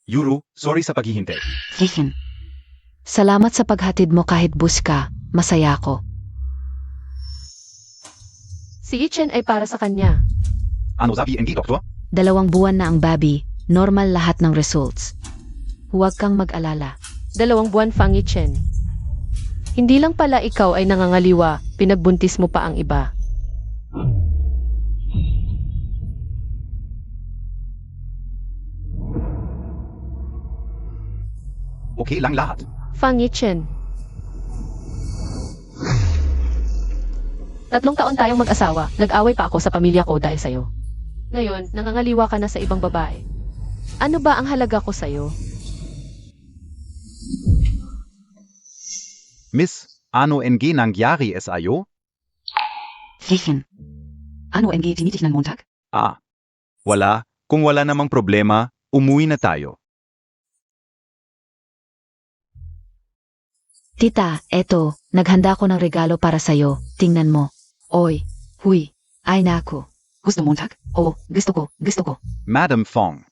Yuru, sorry sa paghihintay. Hihin. Salamat sa paghatid mo kahit bus ka. Masaya ako. Si Ichen ay para sa kanya. Ano sabi NG, doktor? 2 buwan na ang baby. Normal lahat ng results. Huwag kang mag-alala. 2 buwan, Fang Ichen. Hindi lang pala ikaw ay nangangaliwa, pinagbuntis mo pa ang iba. Okay lang lahat. Fang Ichen. 3 taon tayong mag-asawa. Nag-away pa ako sa pamilya ko dahil sa'yo. Ngayon, nangangaliwa ka na sa ibang babae. Ano ba ang halaga ko sa'yo? Miss, ano NG nangyari sa'yo? Hihin. Ano ang tinitig ng Montag? Ah. Wala. Kung wala namang problema, umuwi na tayo. Tita, eto, naghanda ko ng regalo para sa'yo. Tingnan mo. Oy, huy, ay nako. Gusto Montag? Oo, gusto ko. Madam Fong.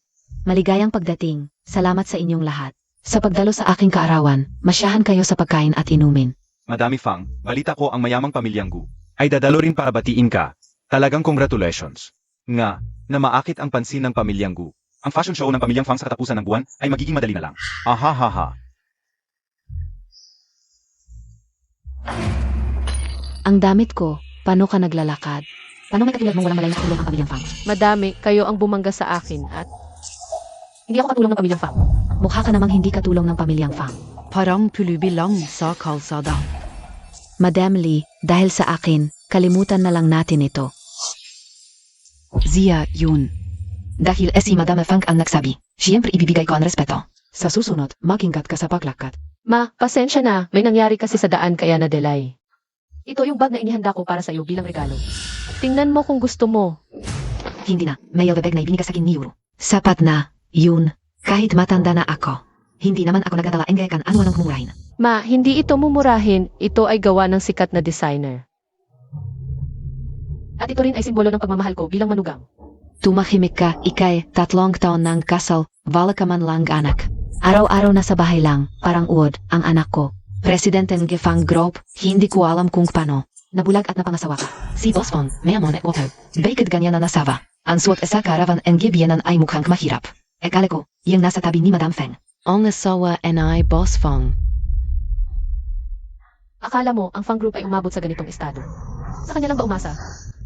Maligayang pagdating. Salamat sa inyong lahat. Sa pagdalo sa aking kaarawan, masyahan kayo sa pagkain at inumin. Madami Fang, balita ko ang mayamang pamilyang Gu ay dadalo rin para batiin ka. Talagang congratulations. Nga, na maakit ang pansin ng pamilyang Gu. Ang fashion show ng pamilyang Fang sa katapusan ng buwan ay magiging madali na lang. Ahahaha. Ang damit ko, paano ka naglalakad? Paano may katulad mong walang malay na katulong ang pamilyang Fang? Madami, kayo ang bumangga sa akin at... Hindi ako katulong ng pamilyang Fang. Mukha ka namang hindi katulong ng pamilyang Fang. Parang pulubi lang sa kalsada. Madam Lee, dahil sa akin, kalimutan na lang natin ito. Zia yun. Dahil si Madam Fang ang nagsabi, siyempre ibibigay ko ang respeto. Sa susunod, mag-ingat ka sa paglakad. Ma, pasensya na. May nangyari kasi sa daan kaya na-delay. Ito yung bag na inihanda ko para sa'yo bilang regalo. Tingnan mo kung gusto mo. Hindi na, may bag na ibinigay sa akin ni Yuro. Sapat na, yun. Kahit matanda na ako. Hindi naman ako nagdadala enggekan ano anong mumurahin. Ma, hindi ito mumurahin. Ito ay gawa ng sikat na designer. At ito rin ay simbolo ng pagmamahal ko bilang manugang. Tumahimik ka, ikay, 3 taon ng kasal, wala ka man lang anak. Araw-araw na sa bahay lang, parang uod, ang anak ko. Presidente ng Gefang Group, hindi ko alam kung paano. Nabulag at napangasawa ka. Si Boss Fong, mayamon at water. Bakit ganyan na nasava? Ang suot sa karavan ang gibianan ay mukhang mahirap. Ekala ko, yung nasa tabi ni Madam Feng. Ang nasawa and Boss Fong. Akala mo, ang Fang Group ay umabot sa ganitong estado. Sa kanya lang ba umasa?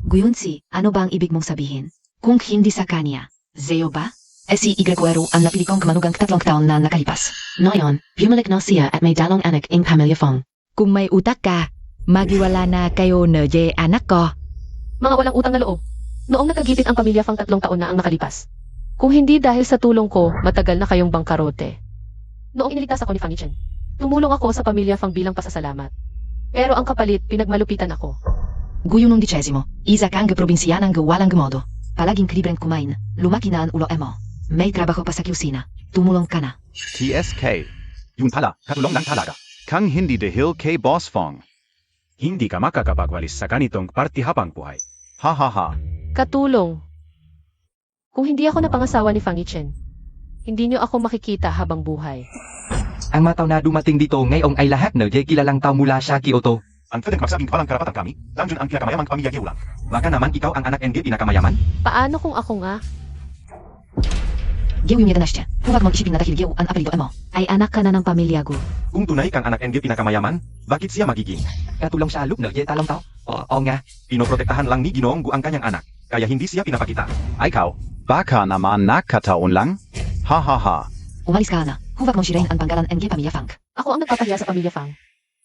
Guyonsi, ano ba ang ibig mong sabihin? Kung hindi sa kanya, Zeo ba? Si Iguero ang napili kong manugang 3 taon na nakalipas. Noyon, bumalik na siya at may dalong anak ng pamilya Fong. Kung may utak ka, magiwala na kayo na anak ko. Mga walang utang na loob. Noong nakagipit ang pamilya Fang 3 taon na ang nakalipas. Kung hindi dahil sa tulong ko, matagal na kayong bangkarote. Noong iniligtas ako ni Fang Ichen, tumulong ako sa pamilya Fang bilang pasasalamat. Pero ang kapalit, pinagmalupitan ako. Guyo nung 10, isa kang probinsya ng walang gumodo. Palaging libreng kumain, lumaki na ang ulo mo. May trabaho pa sa kusina, tumulong ka na. TSK. Yun pala, katulong lang talaga. Kang hindi dahil kay Boss Fong. Hindi ka makakapagwalis sa ganitong party habang buhay. Hahaha. Katulong. Kung hindi ako napangasawa ni Fang Ichen, hindi niyo ako makikita habang buhay. Ang mataw na dumating dito ngayong ay lahat na kilalang tao mula sa Kyoto. Ang pwedeng magsabing walang karapatan kami, lang dyan ang pinakamayamang pamilya Geulang. Baka naman ikaw ang anak ng pinakamayaman? Paano kung ako nga? Geo yung na siya. Huwag mong isipin na dahil Geo ang apelido mo. Ay anak ka na ng pamilya ko. Kung tunay kang anak ng pinakamayaman, bakit siya magiging? Katulong sa alok na talong tao? Oo nga. Pinoprotektahan lang ni Ginoong Gu ang kanyang anak, kaya hindi siya pinapakita. Ay ikaw, baka naman nakataon lang? Hahaha. Umalis ka na. Huwag mong sirain ang panggalan ng pamilya Fang. Ako ang nagpapahiya sa pamilya Fang.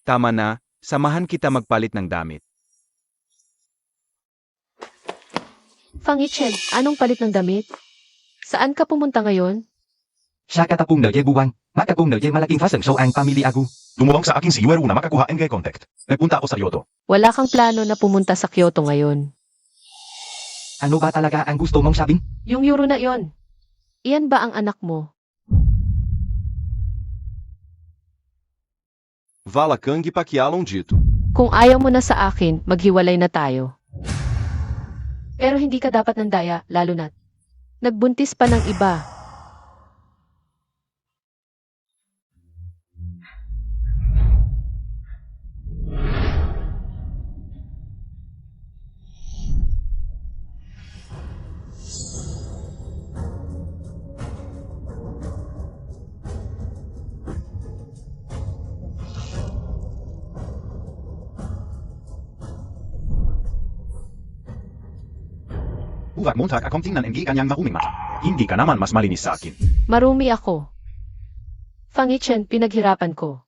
Tama na, samahan kita magpalit ng damit. Fang Ichen, anong palit ng damit? Saan ka pumunta ngayon? Sa katapong na buwang, makapong na malaking fashion show ang pamilya Agu. Tumulong sa akin si Yueru na makakuha ng contact. Nagpunta ako sa Kyoto. Wala kang plano na pumunta sa Kyoto ngayon. Ano ba talaga ang gusto mong sabing? Yung Yuro na yon. Iyan ba ang anak mo? Vala kang ipakialong dito. Kung ayaw mo na sa akin, maghiwalay na tayo. Pero hindi ka dapat nandaya, lalo na't nagbuntis pa ng iba. Huwag Montag akong tingnan ang kanyang maruming mata. Hindi ka naman mas malinis sa akin. Marumi ako. Fangichen, pinaghirapan ko.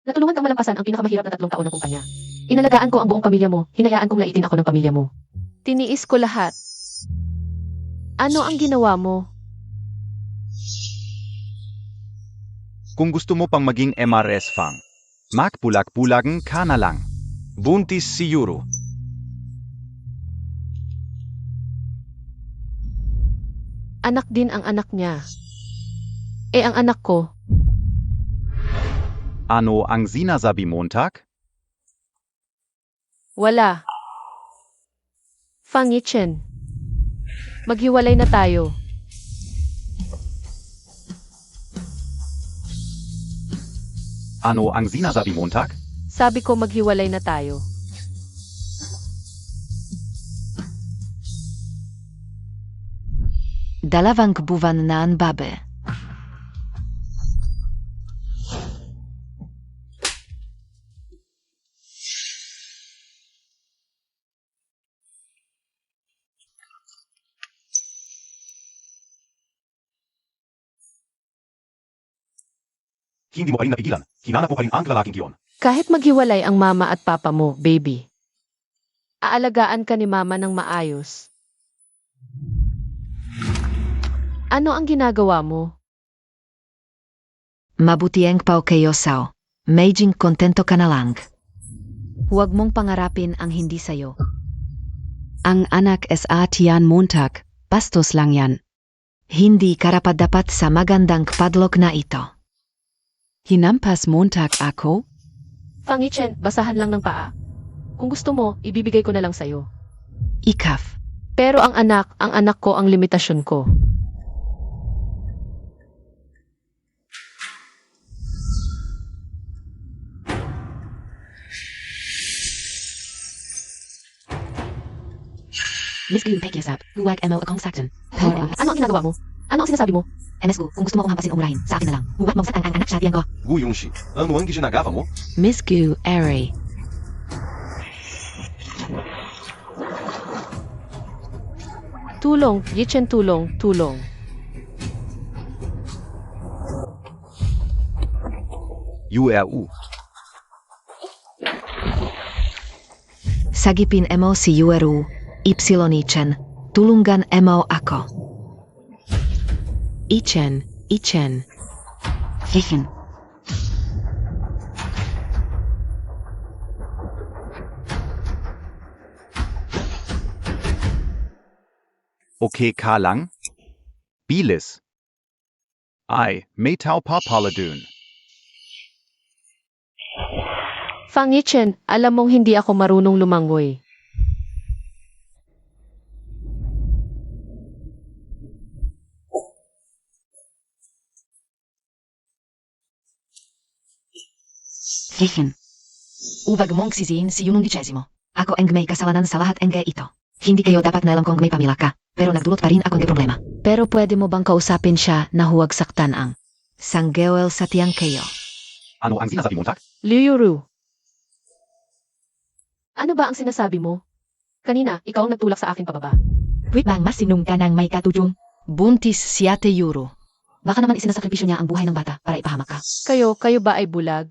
Natulungan kang malampasan ang pinakamahirap na 3 taon ng kumpanya. Inalagaan ko ang buong pamilya mo, hinayaan kong laitin ako ng pamilya mo. Tiniis ko lahat. Ano ang ginawa mo? Kung gusto mo pang maging MRS Fang, magpulag-pulagan ka na lang. Buntis si Yuro. Anak din ang anak niya. Ang anak ko, Ano ang sinasabi Montag? wala. Fangichen, maghiwalay na tayo. Ano ang sinasabi Montag? Sabi ko maghiwalay na tayo. Dalawang buwan na ang babe. Hindi mo pa rin napigilan. Hinanap ko pa rin ang lalaking iyon. Kahit maghiwalay ang mama at papa mo, baby. Aalagaan ka ni mama ng maayos. Ano ang ginagawa mo? Mabuti ang pao kayo sao. Medjing kontento ka na lang. Huwag mong pangarapin ang hindi sayo. Ang anak sa Tian Montag, bastos lang yan. Hindi karapat-dapat sa magandang padlog na ito. Hinampas Montag ako? Fangichen, basahan lang ng paa. Kung gusto mo, ibibigay ko na lang sa'yo. Ikaf. Pero ang anak ko ang limitasyon ko. Miss Gu, pakiusap. Huwag mo akong saktan. Ano ang ginagawa mo? Ano ang sinasabi mo? MS Gu, kung gusto mo akong hampasin o murahin, sa akin na lang. Huwag mong saktan ang anak sa tiyan ko. Gu Yongshi, ano ang ginagawa mo? Miss Gu, Airy. Tulong, Yichen, tulong, tulong. URU. Sagipin mo si Yueru, Ipsilonichen, tulungan mo ako. Ichen. Hihin. Okay ka lang? Bilis. Ay, may tao pa pala dun. Fangichen, alam mong hindi ako marunong lumangoy. Hihin. Huwag mong sisihin si Yunong Dicesimo. Ako ang may kasalanan sa lahat ng ito. Hindi kayo dapat na alam kung may pamilya ka, pero nagdulot pa rin ako ng problema. Pero pwede mo bang kausapin siya na huwag saktan ang sanggewel sa tiyang kayo? Ano ang sinasabi Montag? Liuru. Ano ba ang sinasabi mo? Kanina, ikaw ang nagtulak sa akin pababa. Wait bang masinong ka ng may katujong? Buntis si Ate Yuro. Baka naman isinasakripisyo niya ang buhay ng bata para ipahamak ka. Kayo ba ay bulag?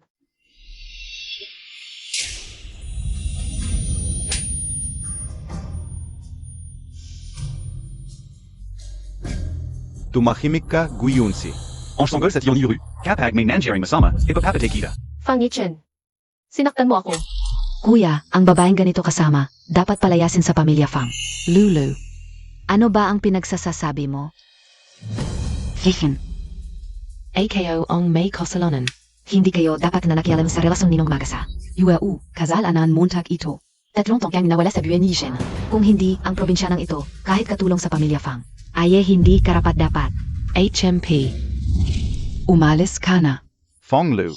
Tumahimik ka, Gu Yunsi. Ang sanggol sa tiyong Yuru, kapag may nangyari masama, ipapapatay kita. Fangichen, sinaktan mo ako. Kuya, ang babaeng ganito kasama, dapat palayasin sa pamilya Fang. Lulu. Ano ba ang pinagsasasabi mo? Hihin. AKO ang may kasalanan. Hindi kayo dapat na nakialam sa relasyon ninong magasa. UAU, kasalanan Montag ito. 3 taong kang nawala sa Buenishen. Kung hindi, ang probinsyanang ito, kahit katulong sa pamilya Fang, ay hindi karapat-dapat. HMP. Umalis ka na. Fonglu.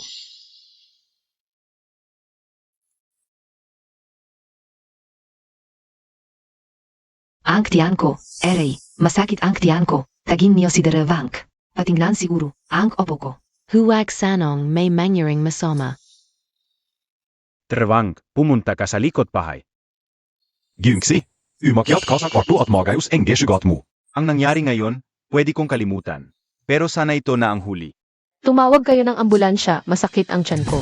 Ang tiyan ko, Ere, masakit ang tiyan ko. Tagin niyo si Derevang. Patingnan siguro, ang opo ko. Huwag sanong may mangyaring masama. Trevang, pumunta ka sa likod bahay. Gyungsi, Umakyat ka sa kwarto at magayos ang sugat mo. Ang nangyari ngayon, pwede kong kalimutan. Pero sana ito na ang huli. Tumawag kayo ng ambulansya, masakit ang tiyan ko.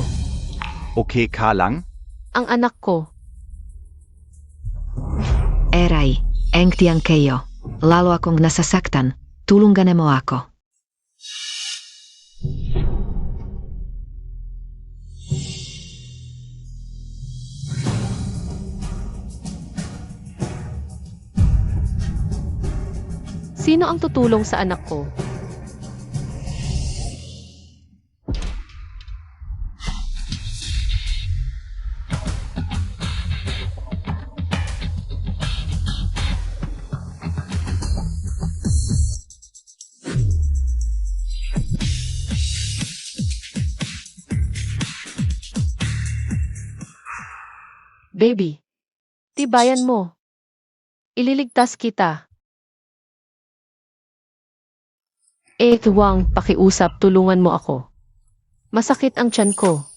Okay ka lang? Ang anak ko, Eray, eng tiang kayo. Lalo akong nasasaktan. Tulungan mo ako. sino ang tutulong sa anak ko? Baby, tibayan mo. Ililigtas kita. Wang, pakiusap, tulungan mo ako. Masakit ang tiyan ko.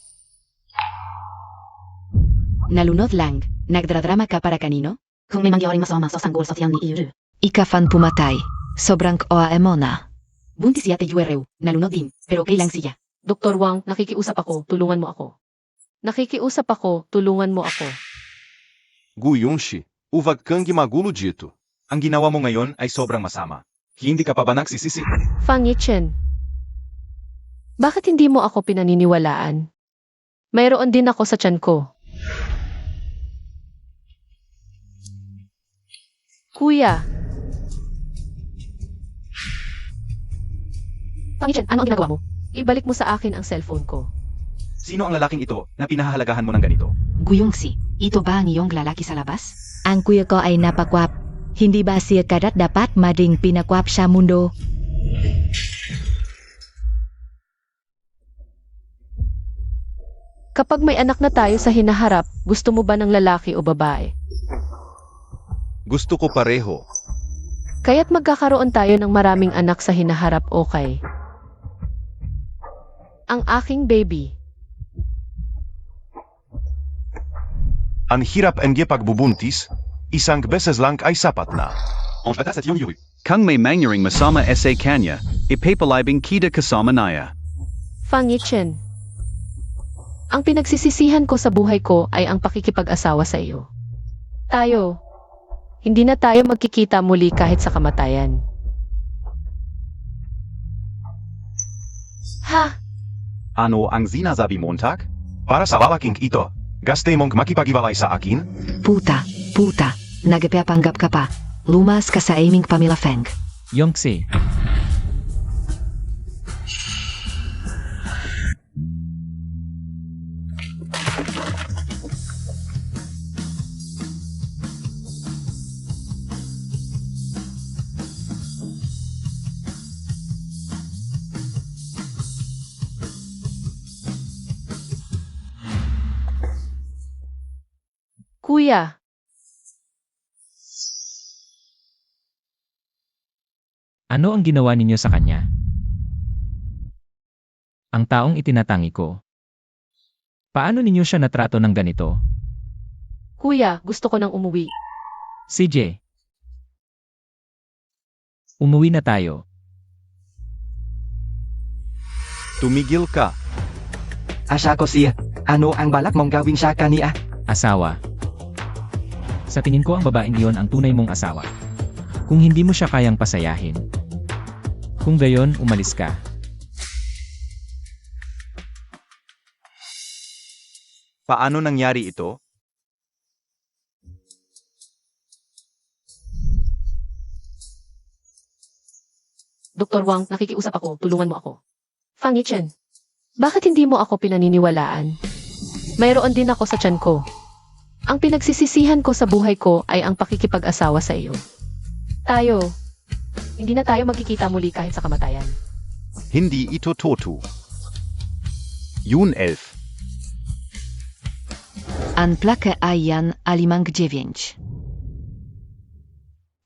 Nalunod lang. Nagdradrama ka para kanino? Kung may mangyaring masama sa sanggol sa tiyang ni Iru. Ikafan pumatay. Sobrang oa na. Buntis yate yuereu. Nalunod din. Pero kailang siya. Dr. Wang, nakikiusap ako, tulungan mo ako. Nakikiusap ako, tulungan mo ako. Guyunshi, huwag kang gimagulo dito. Ang ginawa mo ngayon ay sobrang masama. Hindi ka pa ba nagsisisi? Fang Yichen. Bakit hindi mo ako pinaniniwalaan? Mayroon din ako sa tiyan ko. Kuya. Fang Yichen, ano ang ginagawa mo? Ibalik mo sa akin ang cellphone ko. Sino ang lalaking ito na pinahahalagahan mo ng ganito? Guyongsi, ito ba ang iyong lalaki sa labas? Ang kuya ko ay napakwap. Hindi ba siya karat dapat mading pinakwap sa mundo? Kapag may anak na tayo sa hinaharap, gusto mo ba ng lalaki o babae? Gusto ko pareho. Kaya't magkakaroon tayo ng maraming anak sa hinaharap, okay? Ang aking baby. Ang hirap ang pagbubuntis, isang beses lang ay sapat na. Ang batas at yung yuri. Kung may mangyaring masama sa kanya, ipapalibing kita kasama naya. Fang Yichen. Ang pinagsisisihan ko sa buhay ko ay ang pakikipag-asawa sa iyo. Hindi na tayo magkikita muli kahit sa kamatayan. Ha? Ano ang sinasabi Montag? Para sa lalaking ito, gaste mong makipag-iwalay sa akin? Puta. Nagpapanggap ka pa. Lumas ka sa aming pamilya Feng. Yongxi. Kuya. Ano ang ginawa ninyo sa kanya? Ang taong itinatangi ko. Paano ninyo siya natrato ng ganito? Kuya, gusto ko nang umuwi. CJ. Umuwi na tayo. Tumigil ka. Asya ko siya. Ano ang balak mong gawin siya kaniya? Asawa. Sa tingin ko ang babaeng iyon ang tunay mong asawa. Kung hindi mo siya kayang pasayahin. Kung gayon, umalis ka. Paano nangyari ito? Dr. Wang, nakikiusap ako, tulungan mo ako. Fang Yichen. Bakit hindi mo ako pinaniniwalaan? Mayroon din ako sa tiyan ko. Ang pinagsisisihan ko sa buhay ko ay ang pakikipag-asawa sa iyo. Hindi na tayo magkikita muli kahit sa kamatayan. Hindi ito totoo. June 11. An plaka ay yan alimang 9.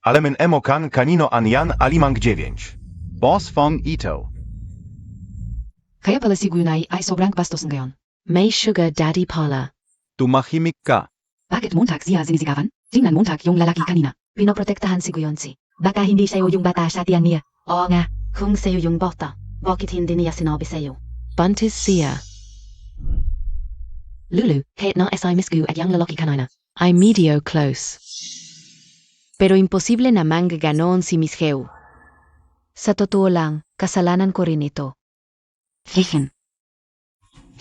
Alamin emo kan kanino an yan alimang 9. Boss Fong Ito. Kaya pala si Gunay ay sobrang bastos ngayon. May sugar daddy pala. Tumahimik ka. Bakit Montag siya sinisigawan? Tingnan mo yung lalaki kanina. Pinoprotektahan si Guyonsi. Baka hindi sa'yo yung bata sa tiyan niya. Oo nga, kung sa'yo yung bata, bakit hindi niya sinabi sa'yo? Buntis siya. Lulu, kahit na SI Miss Gu at yung lalaki kanina. I medio close. Pero imposible namang ganoon si Miss Geo. Sa totoo lang, kasalanan ko rin ito. Hihin.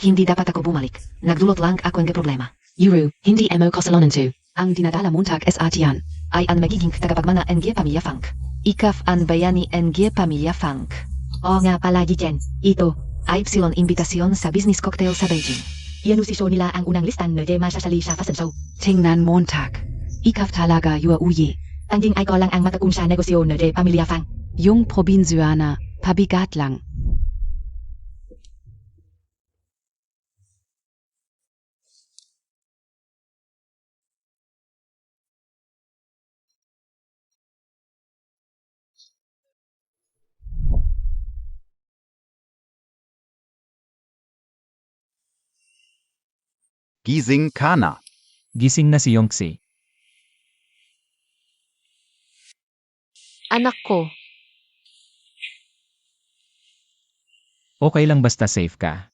Hindi dapat ako bumalik. Nagdulot lang ako ng problema. Yuru, hindi mo kasalanan to. Ang dinadala montag sa tiyan ay ang magiging tagapagmana ng pamilya Funk. Ikaf ang bayani ng pamilya Funk. O nga pala Jijen, ito ay Epsilon imbitasyon sa business cocktail sa Beijing. Ianusisyo nila ang unang listan na masasali sa fashion show. Tingnan montag. Ikaf talaga yua uyi. Ang ding ay ko lang ang matakun sa negosyo na pamilya Funk. Yung probinsyana, pabigat lang. Gising ka na. Gising na si Yongxi. Anak ko, Okay lang basta safe ka.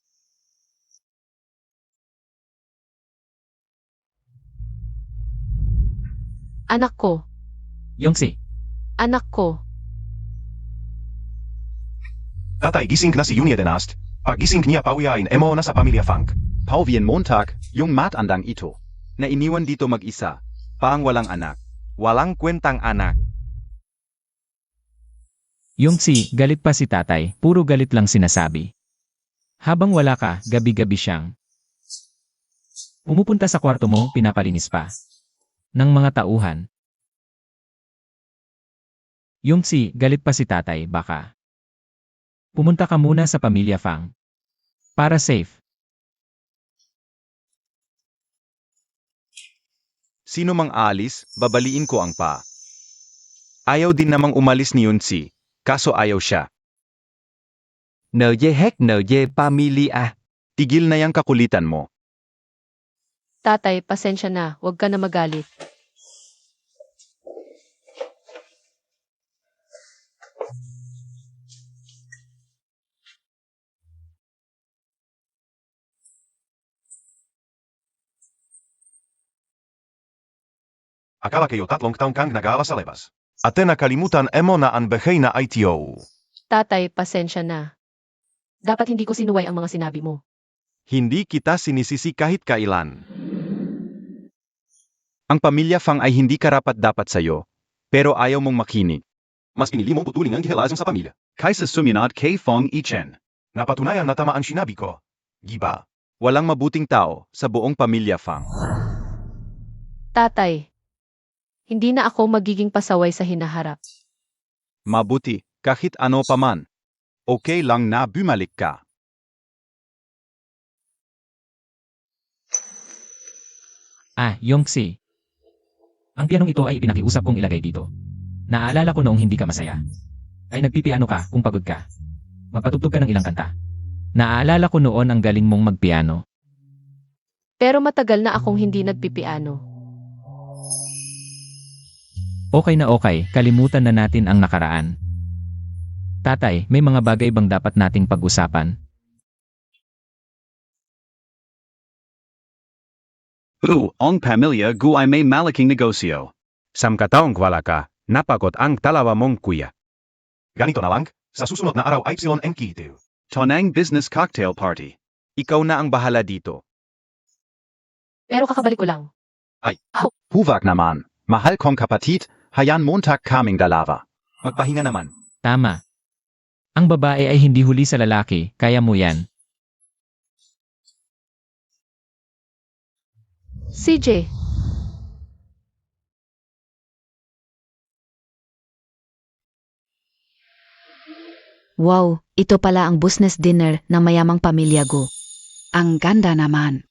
anak ko, Yongxi, anak ko. Tatay gising na si Yunia Denast. Pagising niya pauyain emo na sa pamilya Funk. Pauwian Montag, yung matandang ito. Na iniwan dito mag-isa. Paang walang anak. Walang kwentang anak. Yongxi, galit pa si tatay, puro galit lang sinasabi. Habang wala ka, gabi-gabi siyang pumupunta sa kwarto mo, pinapalinis pa ng mga tauhan. Yongxi, galit pa si tatay, baka pumunta ka muna sa pamilya Fang. Para safe. Sino mang aalis, babaliin ko ang pa. Ayaw din namang umalis ni Yunsi, kaso ayaw siya. NJ pamilya. Tigil na yang kakulitan mo. Tatay, pasensya na, huwag ka na magalit. Akala kayo 3 taong kang nag-aaral sa labas. Ate nakalimutan emo na ang bahay na ITO. Tatay, pasensya na. Dapat hindi ko sinuway ang mga sinabi mo. Hindi kita sinisisi kahit kailan. Ang pamilya Fang ay hindi karapat-dapat sa'yo, pero ayaw mong makinig. Mas pinili mong putulin ang gihelasong sa pamilya. Kaysa suminat kay Fong Ichen. Napatunayan na tama ang sinabi ko. Giba. Walang mabuting tao sa buong pamilya Fang. Tatay, hindi na ako magiging pasaway sa hinaharap. Mabuti, kahit ano paman. Okay lang na bumalik ka. Yongxi. Ang pianong ito ay pinakiusap kong ilagay dito. Naaalala ko noong hindi ka masaya. Ay nagpipiano ka kung pagod ka. Magpatugtog ka ng ilang kanta. Naaalala ko noon ang galing mong magpiano. Pero matagal na akong hindi nagpipiano. Okay na okay, kalimutan na natin ang nakaraan. Tatay, may mga bagay bang dapat nating pag-usapan? Ang pamilya gu ay may malaking negosyo. Samkataong wala ka, napagod ang dalawa mong kuya. Ganito na lang, sa susunod na araw ay Epsilon ang kitiw. Tonang Business Cocktail Party. Ikaw na ang bahala dito. Pero kakabalik ko lang. Huwag naman. Mahal kong kapatid, hayan Montag kaming dalawa. Magpahinga naman. Tama. Ang babae ay hindi huli sa lalaki, kaya mo yan. CJ, Wow, ito pala ang business dinner ng mayamang pamilya Gu. Ang ganda naman.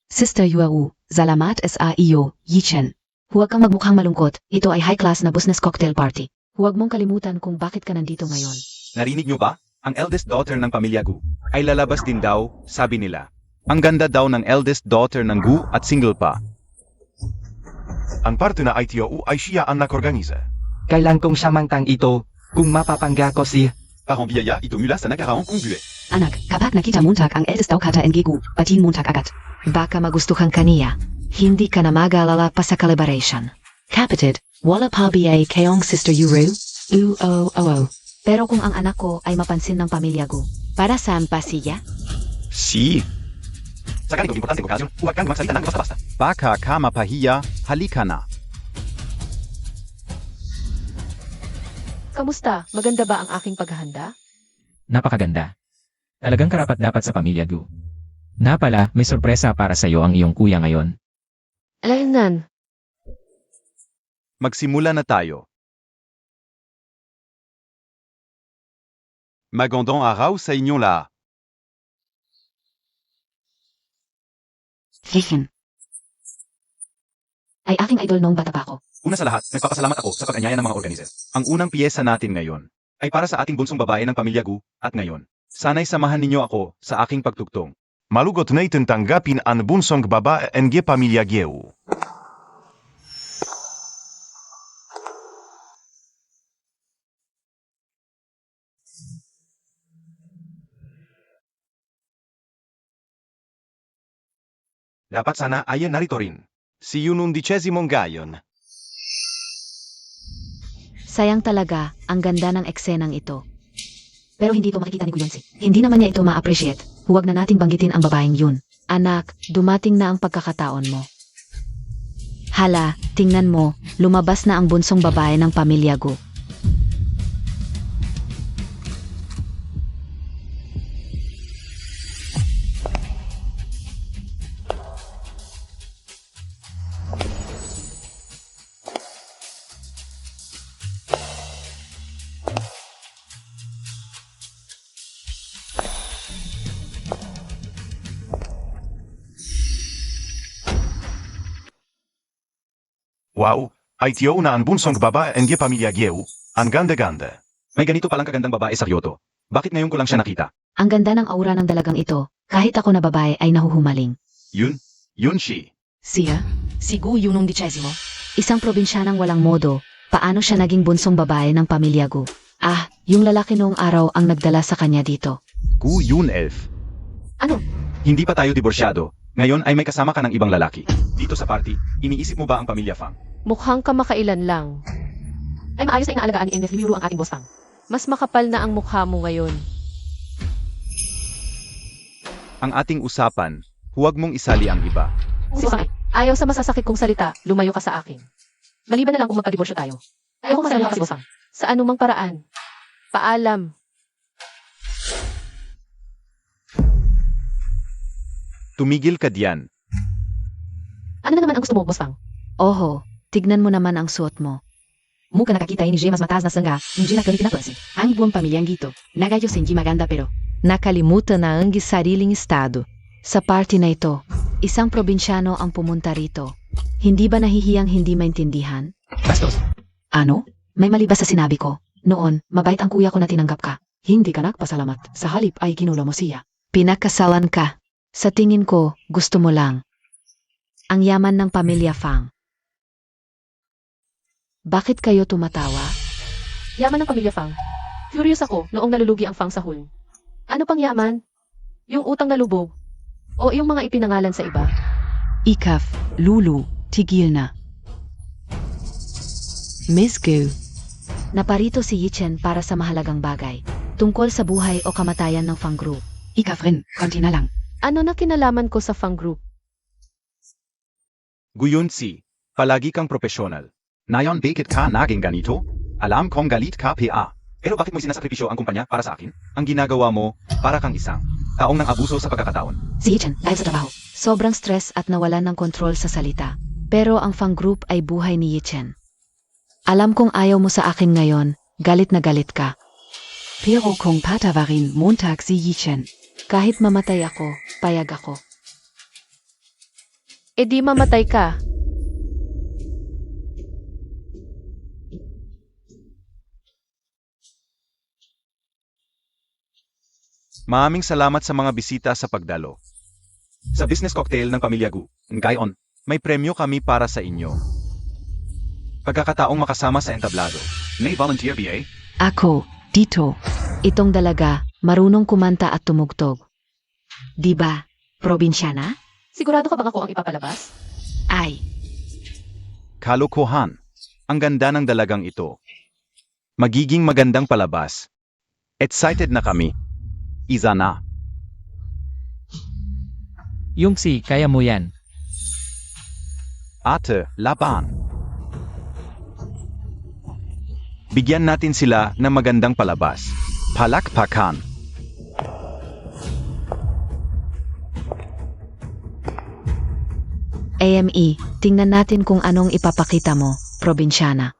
Sister Yuau, salamat sa iyo, Yichen. Huwag kang magmukhang malungkot, ito ay high-class na business cocktail party. Huwag mong kalimutan kung bakit ka nandito ngayon. Narinig nyo ba? Ang eldest daughter ng pamilya Gu ay lalabas din daw, sabi nila. Ang ganda daw ng eldest daughter ng Gu at single pa. Ang parte na ITO ay siya ang nag-organize. Kailan kong samantang ito, kung mapapangga ko siya. Parang biyaya ito mula sa nagkaraong kong buwe. Anak, kapag nakita Montag ang ältestaw kata NGG, batin Montag agad. Baka magustuhan kaniya. Hindi ka na mag-alala pa sa collaboration. Kapatid, wala pa ba kayong sister Yuru? Oo. Pero kung ang anak ko ay mapansin ng pamilya ko, para saan pa siya? Si. Sa ganitong importanteng okasyon, huwag kang magsalita ng basta-basta. Baka ka mapahiya, halika na. Kamusta? Maganda ba ang aking paghahanda? Napakaganda. Talagang karapat-dapat sa pamilya Gu. Na pala, may sorpresa para sa iyo ang iyong kuya ngayon. Alaynan. Magsimula na tayo. Magandang araw sa inyong lahat. Richen. Ay aking idol noong bata pa ako. Una sa lahat, nagpapasalamat ako sa pag-anyaya ng mga organizer. Ang unang piyesa natin ngayon ay para sa ating bunsong babae ng pamilya Gu, at ngayon, sana'y samahan ninyo ako sa aking pagtugtong. Malugot natin tanggapin ang bunsong babae NG Pamilya Geu. Dapat sana ay narito rin. Si yun 11 gayon. Sayang talaga, ang ganda ng eksenang ito. Pero hindi ito makikita ni Guyonsi. Hindi naman niya ito ma-appreciate. Huwag na nating banggitin ang babaeng yun. Anak, dumating na ang pagkakataon mo. Hala, tingnan mo, lumabas na ang bunsong babae ng pamilya Gu. Wow, ITO na ang bunsong babae NG Pamilya Geu. Ang ganda-ganda. May ganito palang kagandang babae sa Kyoto. Bakit ngayon ko lang siya nakita? Ang ganda ng aura ng dalagang ito, kahit ako na babae ay nahuhumaling. Yun si. Siya? Si Gu Yunong 10. Isang probinsyanang walang modo, paano siya naging bunsong babae ng pamilya Gu? Ah, yung lalaki noong araw ang nagdala sa kanya dito. Gu yun elf. Ano? Hindi pa tayo diborsyado. Ngayon ay may kasama ka ng ibang lalaki. Dito sa party, iniisip mo ba ang pamilya Fang? Mukhang kamakailan lang. Ay maayos na inaalagaan ni NF Libiru ang ating boss Fang. Mas makapal na ang mukha mo ngayon. Ang ating usapan, huwag mong isali ang iba. Si Fang, ayaw sa masasakit kong salita, lumayo ka sa akin. Maliban na lang kung magka-divorce tayo. Ayaw ko masalamat ka si boss Fang. Sa anumang paraan. Paalam. Tumigil ka diyan. Ano na naman ang gusto mo, boss Fang? Oho, tignan mo naman ang suot mo. Muka nakakita ini mas mataas na sangga, hindi na ganito na klase. Ang buong pamilyang gito, nagayos hindi maganda pero. Nakalimutan na ang sariling estado. Sa party na ito, isang probinsyano ang pumunta rito. Hindi ba nahihiyang hindi maintindihan? Bastos. Ano? May mali ba sa sinabi ko? Noon, mabait ang kuya ko na tinanggap ka. Hindi ka nagpasalamat. Sa halip ay kinulo mo siya. Pinakasalan ka. Sa tingin ko, gusto mo lang. Ang yaman ng pamilya Fang. Bakit kayo tumatawa? Yaman ng pamilya Fang. Furious ako noong nalulugi ang Fang sa hul. Ano pang yaman? Yung utang na lubog? O yung mga ipinangalan sa iba? Ikaf, Lulu, tigil na. Miss Gu. Naparito si Yichen para sa mahalagang bagay. Tungkol sa buhay o kamatayan ng Fang Group. Ikaf rin, konti na lang. Ano na kinalaman ko sa Fang Group? Guyon si. Palagi kang profesional. Nayon bakit ka naging ganito? Alam kong galit ka PA. Pero bakit mo sinasakripisyo ang kumpanya para sa akin? Ang ginagawa mo, para kang isang taong ng abuso sa pagkakataon. Si Yichen, dahil sa trabaho. Sobrang stress at nawalan ng kontrol sa salita. Pero ang Fang Group ay buhay ni Yichen. Alam kong ayaw mo sa akin ngayon, galit na galit ka. Pero kung patawarin Montag si Yichen. Kahit mamatay ako, payag ako. E di mamatay ka. Maraming salamat sa mga bisita sa pagdalo. Sa business cocktail ng pamilya Gu, ngayon, May premyo kami para sa inyo. Pagkakataong makasama sa entablado. May volunteer BA? Ako, dito. Itong dalaga, marunong kumanta at tumugtog. Di ba, probinsyana? Sigurado ka bang ako ang ipapalabas? Ay, Kalokohan. Ang ganda ng dalagang ito. Magiging magandang palabas. Excited na kami. Isa na. Yungsi, kaya mo yan. Ate, laban. Bigyan natin sila ng magandang palabas. Palakpakan. AME, tingnan natin kung anong ipapakita mo, probinsyana.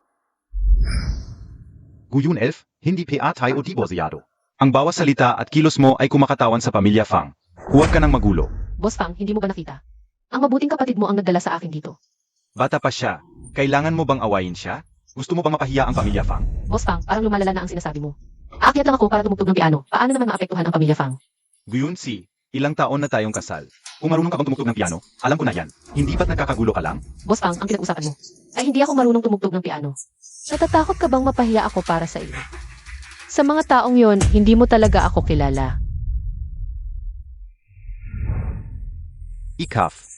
Guyun Elf, hindi peatay o dibosyado. Ang bawat salita at kilos mo ay kumakatawan sa pamilya Fang. Huwag ka nang magulo. Boss Fang, hindi mo ba nakita? Ang mabuting kapatid mo ang nagdala sa akin dito. Bata pa siya. Kailangan mo bang awayin siya? Gusto mo bang mapahiya ang pamilya Fang? Boss Fang, parang lumalala na ang sinasabi mo. Aakyat lang ako para tumugtog ng piano. Paano naman maapektuhan ang pamilya Fang? Guyun si, ilang taon na tayong kasal. Kung marunong ka bang tumugtog ng piano, alam ko na yan. Hindi ba't nagkakagulo ka lang? Boss Fang, ang pinag-usapan mo. Ay hindi ako marunong tumugtog ng piano. Natatakot ka bang mapahiya ako para sa iyo? Sa mga taong yon, hindi mo talaga ako kilala. Ikaf.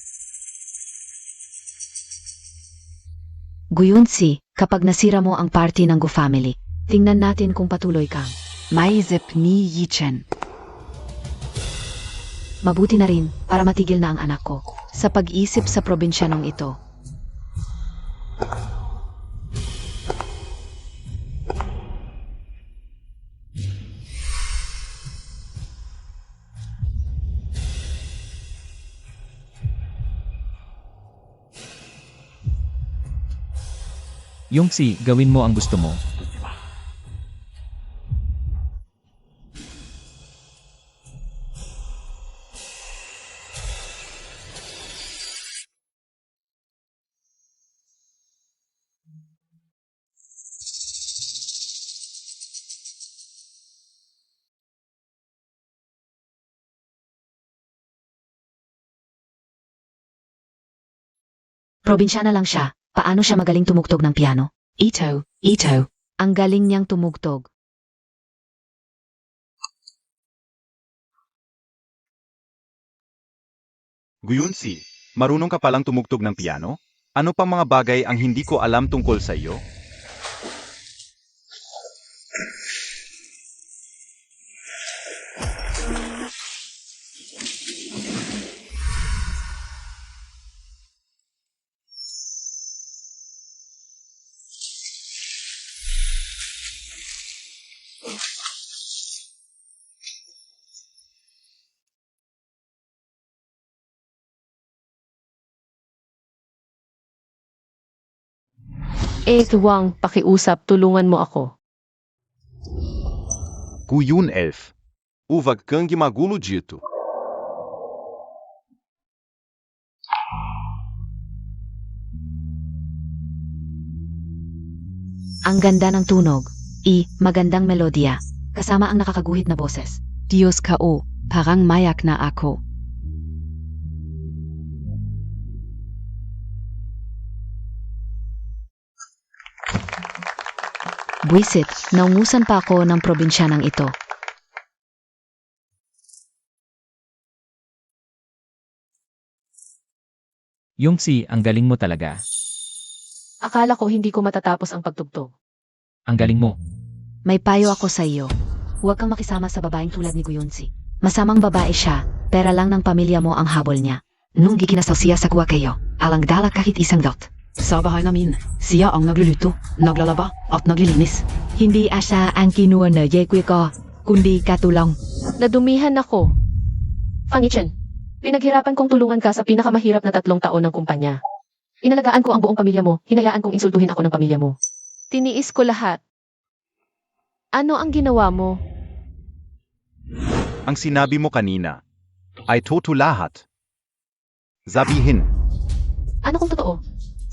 Guyunsi, kapag nasira mo ang party ng Gu family, tingnan natin kung patuloy kang maisip ni Yichen. Mabuti na rin para matigil na ang anak ko sa pag-isip sa probinsyanong ito. Yungsi, gawin mo ang gusto mo. Probinsyana lang siya, paano siya magaling tumugtog ng piano? Ito. Ang galing niyang tumugtog. Guyun si, marunong ka palang tumugtog ng piano? Ano pang mga bagay ang hindi ko alam tungkol sa iyo? Tuwang, pakiusap, tulungan mo ako. Guyun Elf. Uwag kang magulo dito. Ang ganda ng tunog. Magandang melodya. Kasama ang nakakaguhit na boses. Diyos ka o, parang mayak na ako. Buisit, naungusan pa ako ng probinsyanang ito. Yungsi, ang galing mo talaga. Akala ko hindi ko matatapos ang pagtugtog. Ang galing mo. May payo ako sa iyo. Huwag kang makisama sa babaeng tulad ni Guyunsi. Masamang babae siya, pera lang ng pamilya mo ang habol niya. Nung gikinasal siya sa kuwa kayo, alang dala kahit isang dot. Sa bahay namin, siya ang nagluluto, naglalaba, at naglilinis. Hindi asa ang kinuha na yekwe ko, kundi katulong. Nadumihan ako. Fangichen, pinaghirapan kong tulungan ka sa pinakamahirap na 3 taon ng kumpanya. Inalagaan ko ang buong pamilya mo, hinayaan kong insultuhin ako ng pamilya mo. Tiniis ko lahat. Ano ang ginawa mo? Ang sinabi mo kanina ay totoo lahat. Sabihin, Ano kung totoo?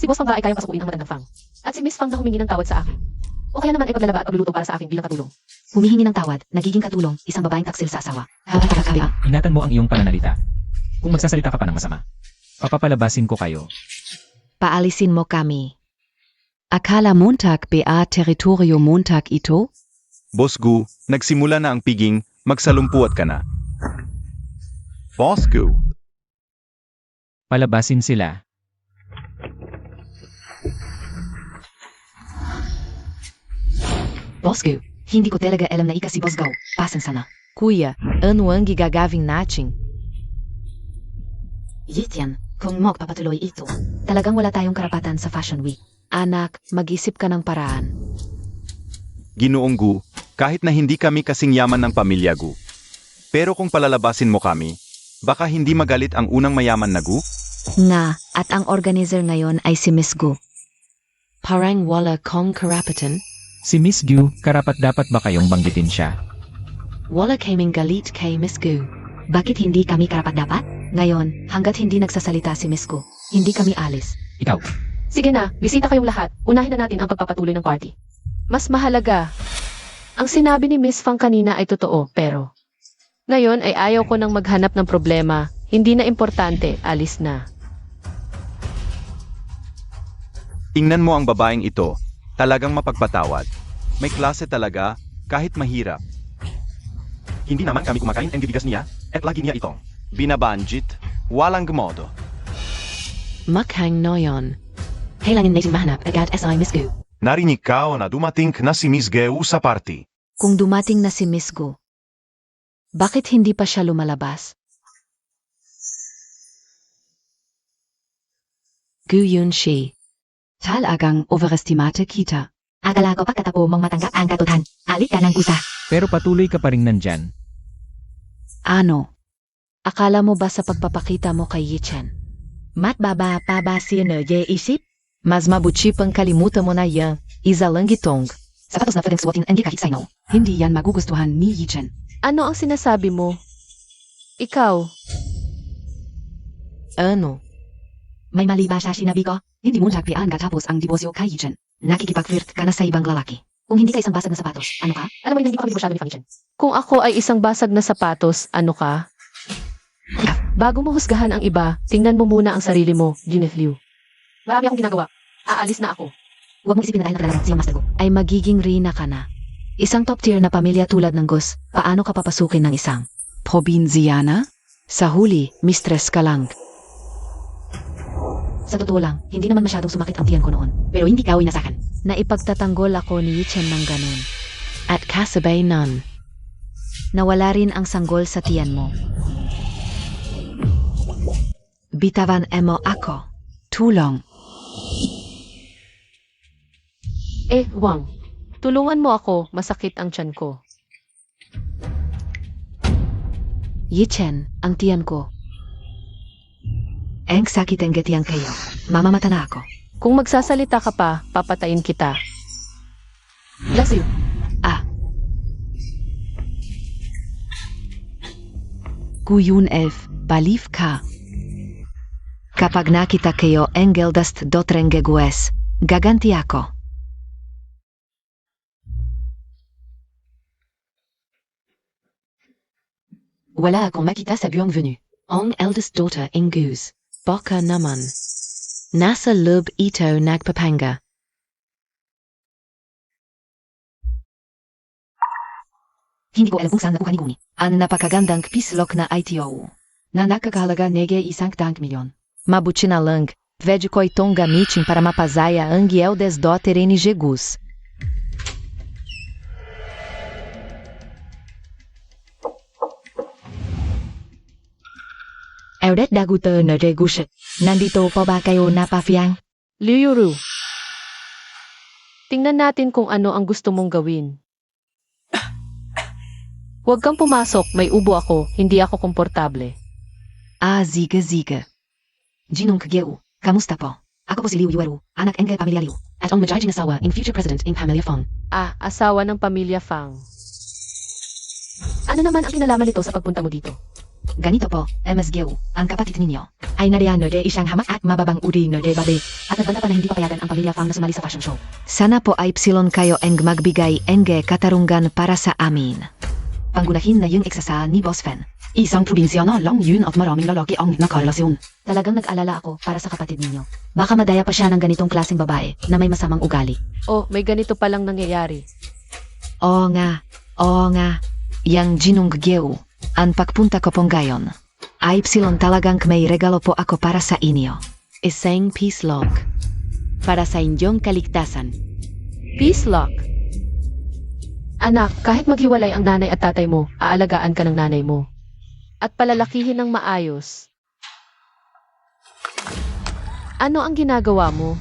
Si Boss Fang ba ay kayang pasukuin ang matandang Fang? At si Miss Fang na humingi ng tawad sa akin? O kaya naman ay paglalaba at pagluluto para sa akin bilang katulong? Humihingi ng tawad, nagiging katulong, isang babaeng taksil sa asawa. Ingatan mo ang iyong pananalita. Kung magsasalita ka pa ng masama, papapalabasin ko kayo. Paalisin mo kami. Akala Montag ba teritoryo Montag ito? Boss Gu, nagsimula na ang piging, magsalumpuat ka na. Boss Gu. Palabasin sila. Bosco, hindi ko talaga alam na ika si Bosgo. Pasan sana. Kuya, ano ang gagawin natin? Yitian, kung magpapatuloy ito, talagang wala tayong karapatan sa Fashion Week. Anak, mag-isip ka ng paraan. Ginoong Gu, kahit na hindi kami kasing yaman ng pamilya Gu. Pero kung palalabasin mo kami, baka hindi magalit ang unang mayaman na Gu? Nga, at ang organizer ngayon ay si Miss Gu. Parang wala kong karapatan. Si Miss Gu, karapat-dapat ba kayong banggitin siya? Wala kaming galit kay Miss Gu. Bakit hindi kami karapat-dapat? Ngayon, hanggat hindi nagsasalita si Miss Gu, hindi kami alis. Ikaw. Sige na, bisita kayong lahat. Unahin na natin ang pagpapatuloy ng party. Mas mahalaga. Ang sinabi ni Miss Fang kanina ay totoo, pero ngayon ay ayaw ko nang maghanap ng problema. Hindi na importante, alis na. Tingnan mo ang babaeng ito, talagang mapagpatawad. May klase talaga, kahit mahirap. Hindi naman kami kumakain ang bibigas niya, at lagi niya itong binabanjit, walang modo. Makhang noyon. Kailangan natin mahanap agad SI Miss Gu. Narinig ka o na dumating na si Miss Gu sa party. Kung dumating na si Miss Gu, bakit hindi pa siya lumalabas? Gu Yun Shi. Talagang overestimate kita. Akala ko pagkatapo mong matanggap ang katutan. Alik ka ng gusa. Pero patuloy ka pa rin nandyan. Ano? Akala mo ba sa pagpapakita mo kay Yichen? Matbaba pa ba siya na isip? Mas mabuti pang kalimutan mo na yan, Izalangitong. Sapatos na pwedeng suotin ang kahit sino. Hindi yan magugustuhan ni Yichen. Ano ang sinasabi mo? Ikaw, Ano? May mali ba siya sinabi ko? Hindi mo nagpian katapos ang dibosyo kay Yichen. Nakikipag-flirt ka na sa ibang lalaki. Kung hindi ka isang basag na sapatos, ano ka? Alam mo rin hindi pa kami masyado ni Fanny. kung ako ay isang basag na sapatos, ano ka? Bago mo husgahan ang iba, tingnan mo muna ang sarili mo, Gineth Liu. Marami akong ginagawa. Aalis na ako. Huwag mong isipin na dahil nakilala mo siyang Master Gu. Ay magiging Rina ka na. Isang top tier na pamilya tulad ng Gus, paano ka papasukin ng isang probinsyana? Sa huli, mistress ka lang. Sa totoo lang, hindi naman masyadong sumakit ang tiyan ko noon. Pero hindi ka inasakan. Naipagtatanggol ako ni Yichen ng ganun. At kasabay nun, nawala rin ang sanggol sa tiyan mo. Bitawan mo ako. Tulong. Wang. Tulungan mo ako, masakit ang tiyan ko. Yichen, ang tiyan ko. Ang sakit ang gatiyan kayo. Mamamata na ako. Kung magsasalita ka pa, papatayin kita. Bless you. Guyun elf, balif ka. Kapag nakita kayo engeldast dotrengegues, gaganti ako. Wala akong makita sa bienvenue. Ang eldest daughter in Goose. Baka naman. Nasa loob ito nagpapanga. Hindi ko alam kung saan nakuha ni Guni. Ang napakagandang pislok na ITO. Na nakakahalaga nege 100 milyon. Mabuti na lang, vejo ko itong gamitin para mapazaya ang eldest daughter in Jegus. Eldet daguter na Jegus. Nandito pa ba kayo napafiyang? Liu Yuru. Tingnan natin kung ano ang gusto mong gawin. Huwag kang pumasok, may ubo ako, hindi ako komportable. Ziga. Jinong Kageu. Kamusta po? Ako po si Liu Yueru, anak ng pamilya Liu. At ang magiging asawa in future president in Pamilya Fong. Asawa ng pamilya Fang. Ano naman ang kinalaman nito sa pagpunta mo dito? Ganito po, MS Geu, ang kapatid ninyo, ay nariyan na de isang hamak at mababang uri na de babe, at nagbanta pa na hindi papayagan ang pamilya Fang na sumali sa fashion show. Sana po ay psilon kayo ang magbigay ng katarungan para sa amin. Panggunahin na yung eksasa ni Boss Fan. Isang probinsya na lang yun at maraming lalaki ang nakarelasyon. Talagang nag-alala ako para sa kapatid ninyo. Baka madaya pa siya ng ganitong klaseng babae na may masamang ugali. Oh, may ganito palang nangyayari. Oo nga. Yang Jinonggyo. Ang pagpunta ko pong gayon. Ay talagang may regalo po ako para sa inyo. Isang peace lock. Para sa inyong kaligtasan. Peace lock. Anak, kahit maghiwalay ang nanay at tatay mo, aalagaan ka ng nanay mo. At palalakihin ng maayos. Ano ang ginagawa mo?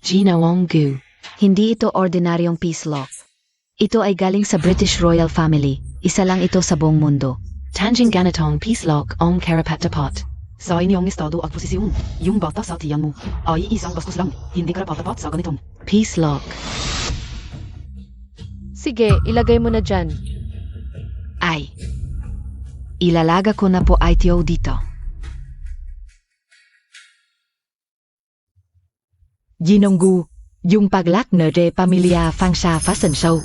Jinonggyo. Hindi ito ordinaryong peace lock. Ito ay galing sa British Royal Family. Isa lang ito sa buong mundo. Tanjing ganitong peace lock ang karapat dapat. Sa inyong estado at posisyon, yung bata sa tiyan mo ay isang bastos lang. Hindi karapat-dapat sa ganitong. Peace lock. Sige, ilagay mo na dyan. Ay. Ilalaga ko na po ito dito. Jinonggu. Yung paglak na de pamilya fang siya fashion show.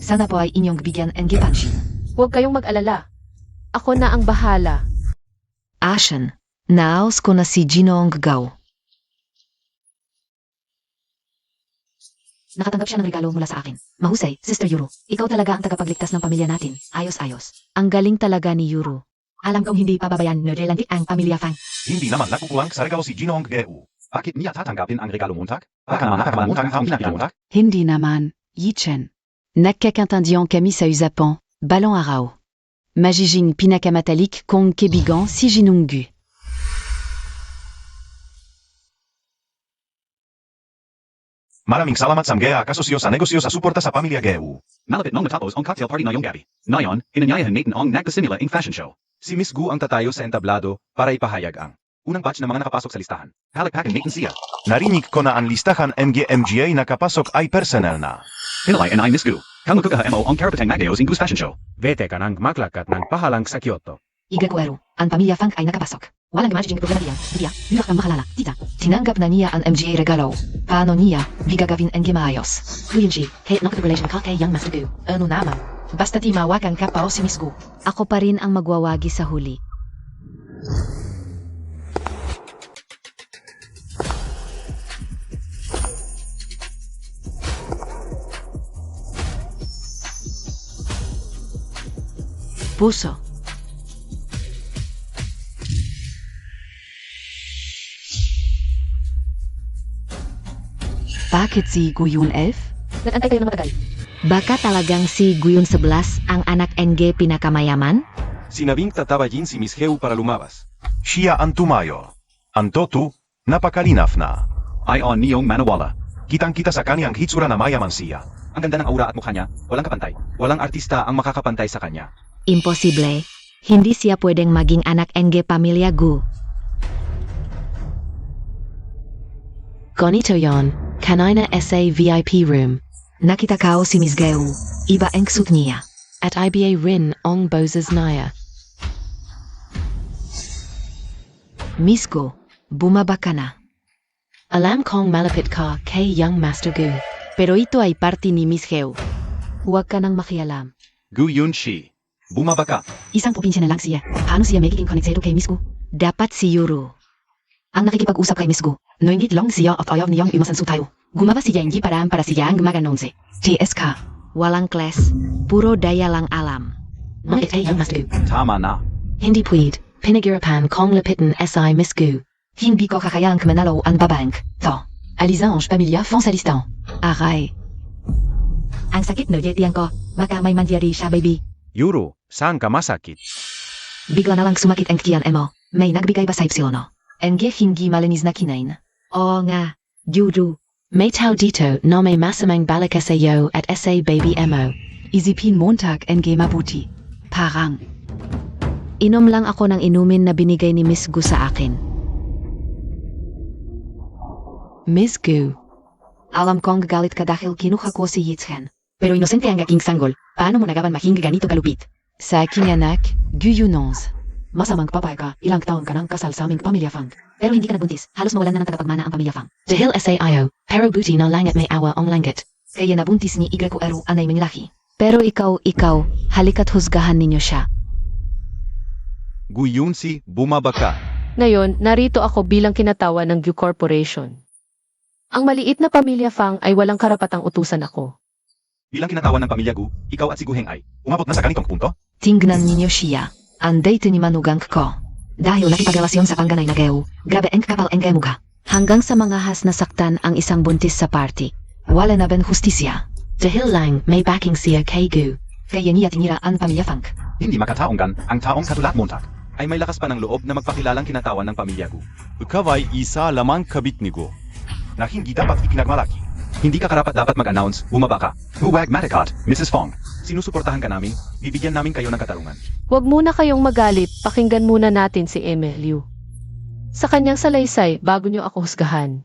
Sana po ay inyong bigyan ng gipansin. Huwag kayong mag-alala. Ako na ang bahala. Ashen. Naos ko na si Jinonggyo. Nakatanggap siya ng regalo mula sa akin. Mahusay, Sister Yuro. Ikaw talaga ang tagapagligtas ng pamilya natin. Ayos-ayos. Ang galing talaga ni Yuro. Alam kong hindi pababayan na relandik ang pamilya Fang. Hindi naman nakukulang sa regalo si Jinonggyo. Bakit niya tatanggapin ang regalo montag? Baka naman nakakamamuntag ang pinagpinamontag? Hindi naman, Yichen. Nakkakantandian kami sa usapon, balon araw. Magiging pinakamatalik kong kaibigan si Jinonggu. Maraming salamat sa mga kasosyo sa negosyo sa suporta sa pamilya Geu. Malapit nang matapos ang cocktail party ngayong gabi. Ngayon, inanyayahan natin ang nagpasimula ang fashion show. Si Miss Gu ang tatayo sa entablado para ipahayag ang unang batch ng mga nakapasok sa listahan. Halakpakan natin siya. Narinig ko na ang listahan MGMGA nakapasok ay personal na. Hinalay and I Miss Gu. Kang mo ang karapatang magayos in Gu's fashion show. Vete ka ng maklakat ng pahalang sa Kyoto. Igakwero, ang pamilya Fang ay nakapasok. Walang magiging problema diyan. Diya, hindi kang makalala. Tita, tinanggap na niya ang MGA regalo. Paano niya bigagawin ang gimaayos? Kuyanji, kahit nakapag-relation ka kay Young Master Gu. Ano naman? Basta di mawagan ka pa o si Miss Gu. Ako pa rin ang magwawagi sa huli. Puso. Bakit si Guyun Elf? Nag-antay kayo ng matagal. Baka talagang si Guyun 11 ang anak NG pinakamayaman? Sinabing tatabayin si Miss Heu para lumabas. Siya ang tumayo. Ang totu, napakalinaf na. Ay on niyong manawala. Kitang-kita sa kanyang hitsura na mayaman siya. Ang ganda ng aura at mukha niya, walang kapantay. Walang artista ang makakapantay sa kanya. Imposible. Hindi siya pwedeng maging anak NG pamilya Gu. Ganito yon, kanina sa VIP room. Nakita kao si Miss Geu. Iba ang suit niya. At IBA rin ang boses niya. Miss Gu, bumaba ka na. Alam kong malapit ka kay Young Master Gu. Pero ito ay party ni Miss Heu. Huwag ka nang makialam. Gu Yun Shi. Bumaba ka. Isang probinsya na lang siya. Paano siya magiging konektado kay Miss Gu? Dapat si Yuro. Ang nakikipag-usap kay Miss Gu. Noingit lang siya at ayaw niyang imasansu tayo. Gumaba si Yengi para siya ang gumaganonse. JSK. Walang kles. Puro daya lang alam. Bakit ay Young Master Gu? Tama na. Hindi pwede. Pinagirapan kong lapitan si Miss Gu. Hindi ko kakayang manalo ang babank. To. Alizange pamilya fong sa listahan. Aray. Ang sakit na yetiyan ko. Baka may mangyari siya, baby. Yuro, saan ka masakit? Bigla na lang sumakit ang tiyan mo. May nagbigay ba sa Ipsilono? Enge hingi malinis na kinain. Oo nga. Yuru. May tao dito na may masamang balaka sa iyo at sa baby mo. Isipin Montag enge mabuti. Parang. Inom lang ako ng inumin na binigay ni Miss Gu sa akin. Miss Gu. Alam kong gagalit ka dahil kinuha ko si Yitzhan. Pero inosente ang aking sanggol. Paano mo nagawan maging ganito kalupit? Sa aking anak, Guyunons. Masamang papay ka, ilang taon ka nang kasal sa aming pamilya Fang. Pero hindi ka nagbuntis, halos mawalan na ng tagapagmana ang pamilya Fang. Dahil sa iyo, pero buti na lang at may awa ang langit. Kaya nabuntis ni Igre ko anay manglaki. Pero ikaw, halika't husgahan ninyo siya. Gu Yunsi, bumaba ka. Ngayon, narito ako bilang kinatawa ng Gu Corporation. Ang maliit na pamilya Fang ay walang karapatang utusan ako. Bilang kinatawan ng pamilya Gu, ikaw at si Gu Heng ay umabot na sa ganitong punto? Tingnan ninyo siya. Ang date ni manugang ko. Dahil nakipagrelasyon sa pangganay na geo, grabe ang kapal ang gemuga. Hanggang sa mga has nasaktan ang isang buntis sa party. Wala na ben justisya. Dahil lang may backing siya kay Gu. Kaya niya tinira ang pamilya Fang. Hindi makataonggan ang taong katulad Montag ay may lakas pa ng loob na magpakilalang kinatawan ng pamilya Gu. Ikaw ay isa lamang kabit ni Gu. Na hindi dapat ipinagmalaki. Hindi ka karapat-dapat mag-announce, bumaba ka. Huwag Maticot, Mrs. Fong. Sinusuportahan ka namin, bibigyan namin kayo ng katarungan. Huwag muna kayong magalit, pakinggan muna natin si Liu. Sa kanyang salaysay, bago niyo ako husgahan.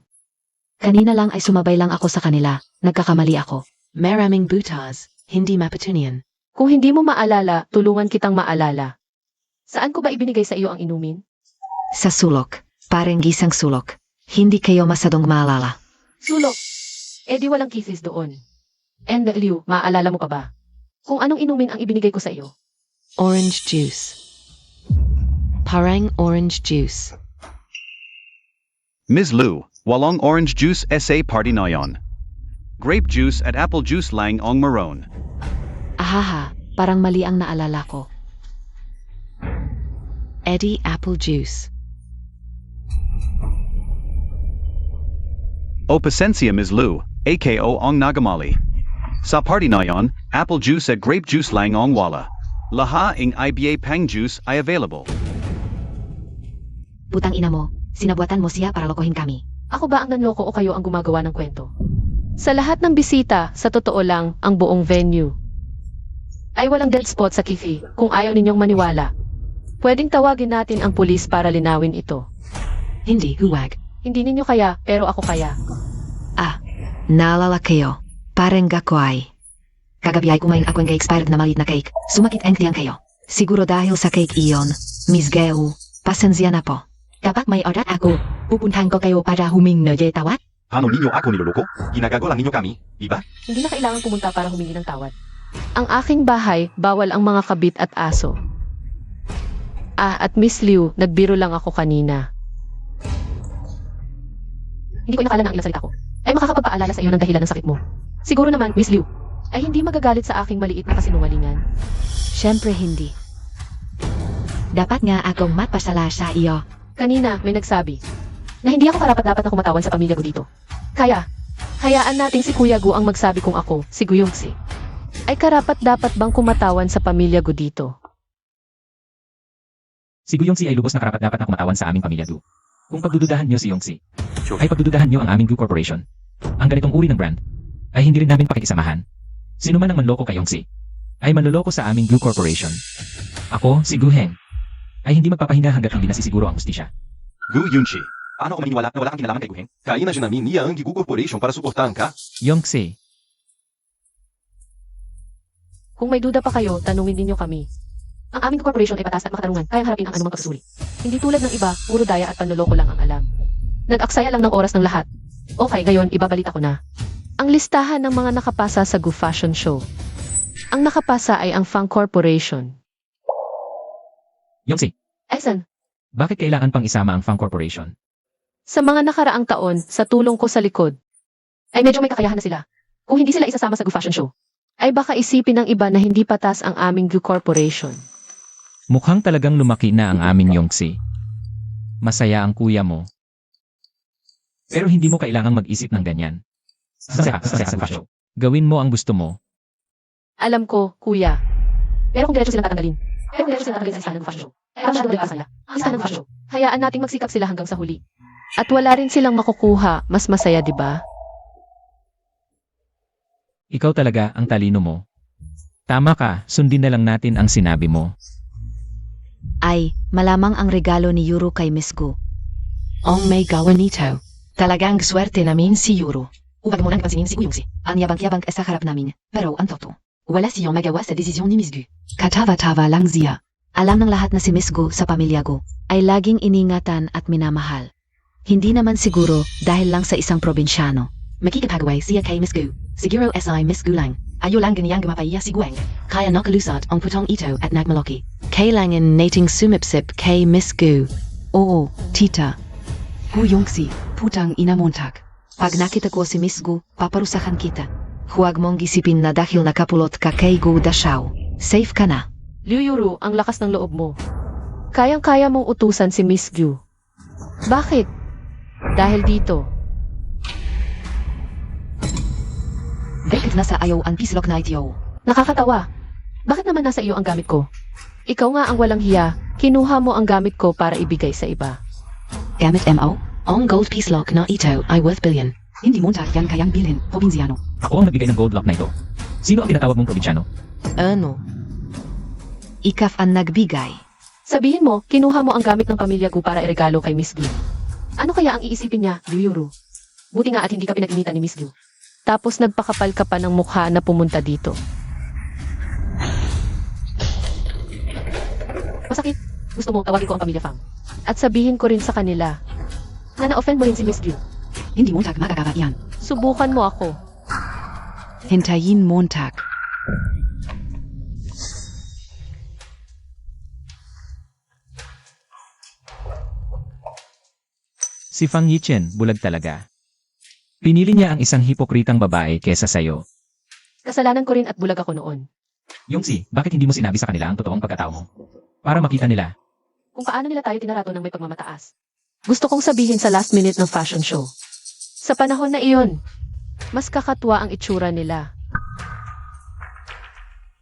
Kanina lang ay sumabay lang ako sa kanila. Nagkakamali ako. Maraming butas, hindi mapatunian. Kung hindi mo maalala, tulungan kitang maalala. Saan ko ba ibinigay sa iyo ang inumin? Sa sulok. Parang gisang sulok. Hindi kayo masadong maalala. Sulok! Eh di walang kisses doon. And Liu, maaalala mo pa ba? Kung anong inumin ang ibinigay ko sa iyo? Orange juice. Parang orange juice. Ms. Liu, walong orange juice sa party na yon. Grape juice at apple juice lang ong maroon. Ahaha, parang mali ang naalala ko. Eddie apple juice. O pasensya Ms. Liu, AKO ong nagamali. Sa party na yon, apple juice at grape juice lang ong wala. Laha ing IBA pang juice ay available. Putang ina mo, sinabuatan mo siya para lokohin kami. Ako ba ang nanloko o kayo ang gumagawa ng kwento? Sa lahat ng bisita, sa totoo lang, ang buong venue ay walang dead spot sa Kifi kung ayaw ninyong maniwala. Pwedeng tawagin natin ang pulis para linawin ito. Hindi, huwag. Hindi ninyo kaya, pero ako kaya. Naalala kayo. Parang gako ay. Kagabi ay kumain ako ng expired na maliit na cake. Sumakit ang tiyan kayo. Siguro dahil sa cake iyon, Miss Geo, pasensya na po. Kapag may order ako, pupuntahan ko kayo para huming na tawad. Paano ninyo ako niloloko? Ginagago lang ninyo kami, di ba? Hindi na kailangan pumunta para humingi ng tawad. Ang aking bahay, bawal ang mga kabit at aso. At Miss Liu, nagbiro lang ako kanina. Hindi ko inakala na ang ilang salita ko ay makakapagpaalala sa iyo ng dahilan ng sakit mo. Siguro naman, Miss Liu, ay hindi magagalit sa aking maliit na kasinungalingan. Siyempre hindi. Dapat nga akong matpasala sa iyo. Kanina, may nagsabi na hindi ako karapat-dapat na kumatawan sa pamilya ko dito. Hayaan nating si Kuya Gu ang magsabi kung ako, si Guyongsi, ay karapat-dapat bang kumatawan sa pamilya ko dito. Si Guyongsi ay lubos na karapat-dapat na kumatawan sa aming pamilya Gu. Kung pagdududahan niyo si Yongsi, ay pagdududahan niyo ang aming Gu Corporation. Ang ganitong uri ng brand, ay hindi rin namin pakikisamahan. Sino man ang manloko kay Yongsi, ay manloloko sa aming Gu Corporation. Ako, si Gu Heng, ay hindi magpapahinga hanggat hindi nasisiguro ang hustisya. Gu Yunchi, paano ako maniniwala na wala kang kinalaman kay Gu Heng? Kaina siya namin niya ang Gu Corporation para suportahan ka? Yongsi, Kung may duda pa kayo, tanungin ninyo kami. Ang aming corporation ay patas at makatarungan, kayang harapin ang anumang pagsusuri. Hindi tulad ng iba, puro daya at panloloko lang ang alam. Nag-aksaya lang ng oras ng lahat. Okay, ngayon, ibabalita ko na. Ang listahan ng mga nakapasa sa Gu Fashion Show. Ang nakapasa ay ang Fang Corporation. Yongsi, Esan, bakit kailangan pang isama ang Fang Corporation? sa mga nakaraang taon, sa tulong ko sa likod, ay medyo may kakayahan na sila. Kung hindi sila isasama sa Gu Fashion Show, ay baka isipin ng iba na hindi patas ang aming Gu Corporation. Mukhang talagang lumaki na ang aming Yongsi. Masaya ang kuya mo. Pero hindi mo kailangang mag-isip ng ganyan. Sasaya sa fashion. Gawin mo ang gusto mo. Alam ko, kuya. Pero kung diretso silang tatanggalin sa listahan ng fashion show, ay masyadong dalaga sila. Ang listahan ng fashion show. Hayaan nating magsikap sila hanggang sa huli. At wala rin silang makukuha, mas masaya, di ba? Ikaw talaga ang talino mo. Tama ka, sundin na lang natin ang sinabi mo. Ay, malamang ang regalo ni Yuro kay Miss Gu. Ang may gawa nito. Talagang swerte namin si Yuro. Huwag mo nang pansinin si Guyongsi. Ang yabang-yabang sa harap namin. Pero ang totoo, wala siyang magawa sa desisyon ni Miss Gu. Katawa-tawa lang siya. Alam ng lahat na si Miss Gu sa pamilya Gu ay laging iningatan at minamahal. Hindi naman siguro dahil lang sa isang probinsyano. Makikipagaway siya kay Miss Gu. Siguro si Miss Gu lang. Ayaw lang ganiyang gumapaya si Guang. Kaya nakalusot ang putong ito at nagmaloki. kailangan nating sumipsip kay Miss Gu. Oo, tita. Gu Yongxi, putang ina Montag. Pag nakita ko si Miss Gu, paparusahan kita. Huwag mong isipin na dahil nakapulot ka kay Gu Dashaw. Safe ka na. Liu Yuru, ang lakas ng loob mo. Kayang-kaya mong utusan si Miss Gu. Bakit? Dahil dito. Bakit nasa ayaw ang pislok na ito? Nakakatawa. Bakit naman nasa iyo ang gamit ko? Ikaw nga ang walang hiya. Kinuha mo ang gamit ko para ibigay sa iba. Gamit mo? Ang gold pislok na ito ay worth billion. Hindi Montag yan kayang bilhin, probinsyano. Ako ang nagbigay ng gold lock na ito. Sino ang tinatawag mong probinsyano? Ano? Ikaf ang nagbigay. Sabihin mo, kinuha mo ang gamit ng pamilya ko para iregalo kay Miss Gu. Ano kaya ang iisipin niya, Liu Yuru? Buti nga at hindi ka pinag-initan ni Miss Gu. Tapos nagpakapal ka pa ng mukha na pumunta dito. Masakit. Gusto mo tawagin ko ang pamilya Fang. At sabihin ko rin sa kanila na na-offend mo rin si Miss Gu. Hindi Montag magagawa yan. Subukan mo ako. Hintayin Montag. Si Fang Yichen, bulag talaga. Pinili niya ang isang hipokritang babae kesa sayo. Kasalanan ko rin at bulag ako noon. Yongxi, bakit hindi mo sinabi sa kanila ang totoong pagkatao mo? Para makita nila. Kung paano nila tayo tinarato ng may pagmamataas. Gusto kong sabihin sa last minute ng fashion show. Sa panahon na iyon, mas kakatwa ang itsura nila.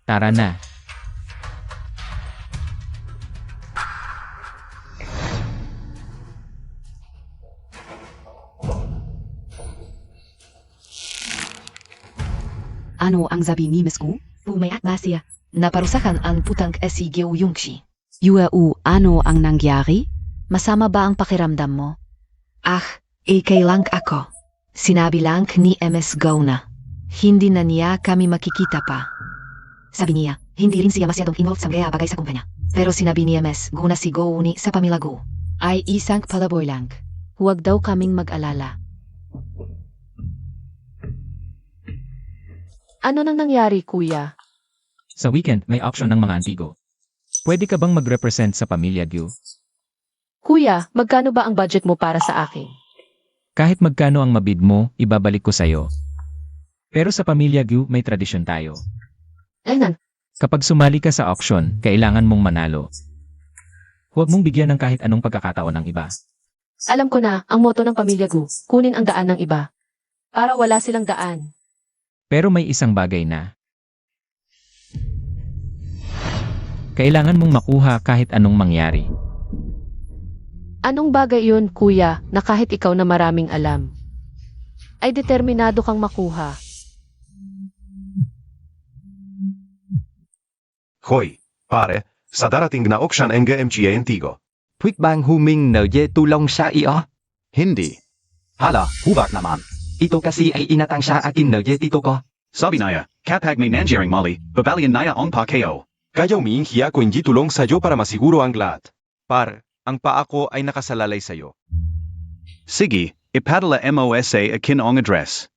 Tara na. Ano ang sabi ni Miss Gu? Pumayat ba siya? Naparusahan ang putang si Gu Yongxi. Ano ang nangyari? Masama ba ang pakiramdam mo? Kailang ako. Sinabi lang ni MS Go na. Hindi na niya kami makikita pa. Sabi niya, hindi rin siya masyadong involved sa mga bagay sa kumpanya. Pero sinabi ni MS Go na si Go ni sa pamilya Go ay isang palaboy lang. Huwag daw kaming mag-alala. Ano nang nangyari, kuya? Sa weekend, may auction ng mga antigo. Pwede ka bang mag-represent sa pamilya Gu? Kuya, magkano ba ang budget mo para sa akin? Kahit magkano ang mabid mo, ibabalik ko sa'yo. Pero sa pamilya Gu, may tradisyon tayo. Ayun. Kapag sumali ka sa auction, kailangan mong manalo. Huwag mong bigyan ng kahit anong pagkakataon ng iba. Alam ko na, ang motto ng pamilya Gu, kunin ang daan ng iba. Para wala silang daan. Pero may isang bagay na. Kailangan mong makuha kahit anong mangyari. Anong bagay yun, kuya, na kahit ikaw na maraming alam, ay determinado kang makuha? Hoy, pare, sa darating na auction ng MGA Antigo. Pwit bang huming na ye tulong sa iyo? Hindi. Hala, hubak naman. Ito kasi ay inatang sa akin na ye tito ko. Sabi naya, kapag may nangyari mali, babalian naya ang pakeo. Kaya umiinghi ako hindi tulong sa'yo para masiguro ang lahat. Par, ang paa ko ay nakasalalay sa'yo. Sige, ipadala MOSA akin ang address.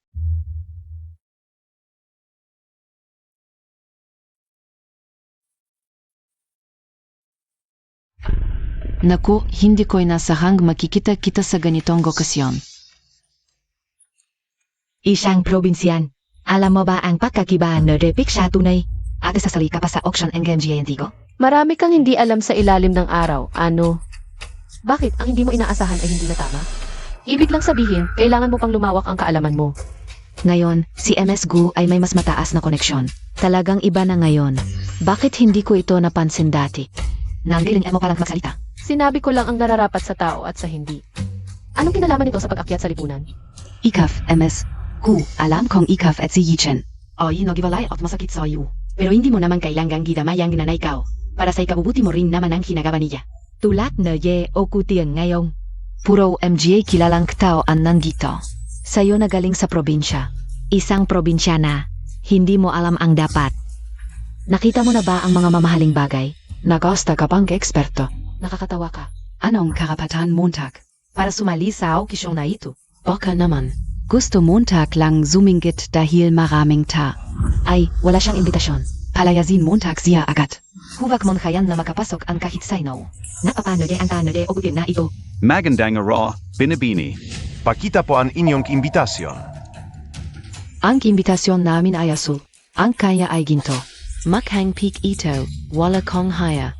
Naku, hindi ko inasahang makikita kita sa ganitong okasyon. Isang probinsyan. Alam mo ba ang pagkakiba na repik sa tunay? At sasali ka pa sa auction ng MGA Antigo? Marami kang hindi alam sa ilalim ng araw, ano? Bakit ang hindi mo inaasahan ay hindi na tama? Ibig lang sabihin, kailangan mo pang lumawak ang kaalaman mo. Ngayon, si MS Gu ay may mas mataas na koneksyon. Talagang iba na ngayon. Bakit hindi ko ito napansin dati? Nanggiling mo palang magsalita. Sinabi ko lang ang nararapat sa tao at sa hindi. Anong kinalaman nito sa pag-akyat sa lipunan? Ikaf, MS. Alam kong Ikaf at si Yichen. Ay, nagiwalay at masakit sa iyo. Pero hindi mo naman kailangang gidamay ang ginanay ka. Para sa ikabubuti mo rin naman ang hinagawa niya. Tulad na ye o kutiyang ngayong. Puro MGA kilalang tao ang nandito. Sa'yo na galing sa probinsya. Isang probinsyana. Hindi mo alam ang dapat. Nakita mo na ba ang mga mamahaling bagay? Nagasta ka pang eksperto. Nakakatawa ka. Anong karapatan Montag? Para sumali sa aukisyon na ito? Baka naman. Gusto Montag lang sumingit dahil maraming ta. Ay, wala siyang imbitasyon. Palayasin Montag siya agad. Huwag mong hayaan na makapasok ang kahit sino. Napapano de ang tano de ogutin na ito. Magandang araw, Binibini. Pakita po ang inyong imbitasyon. Ang imbitasyon namin ay asul. Ang kaya ay ginto. Makhang peak ito. Wala kong haya.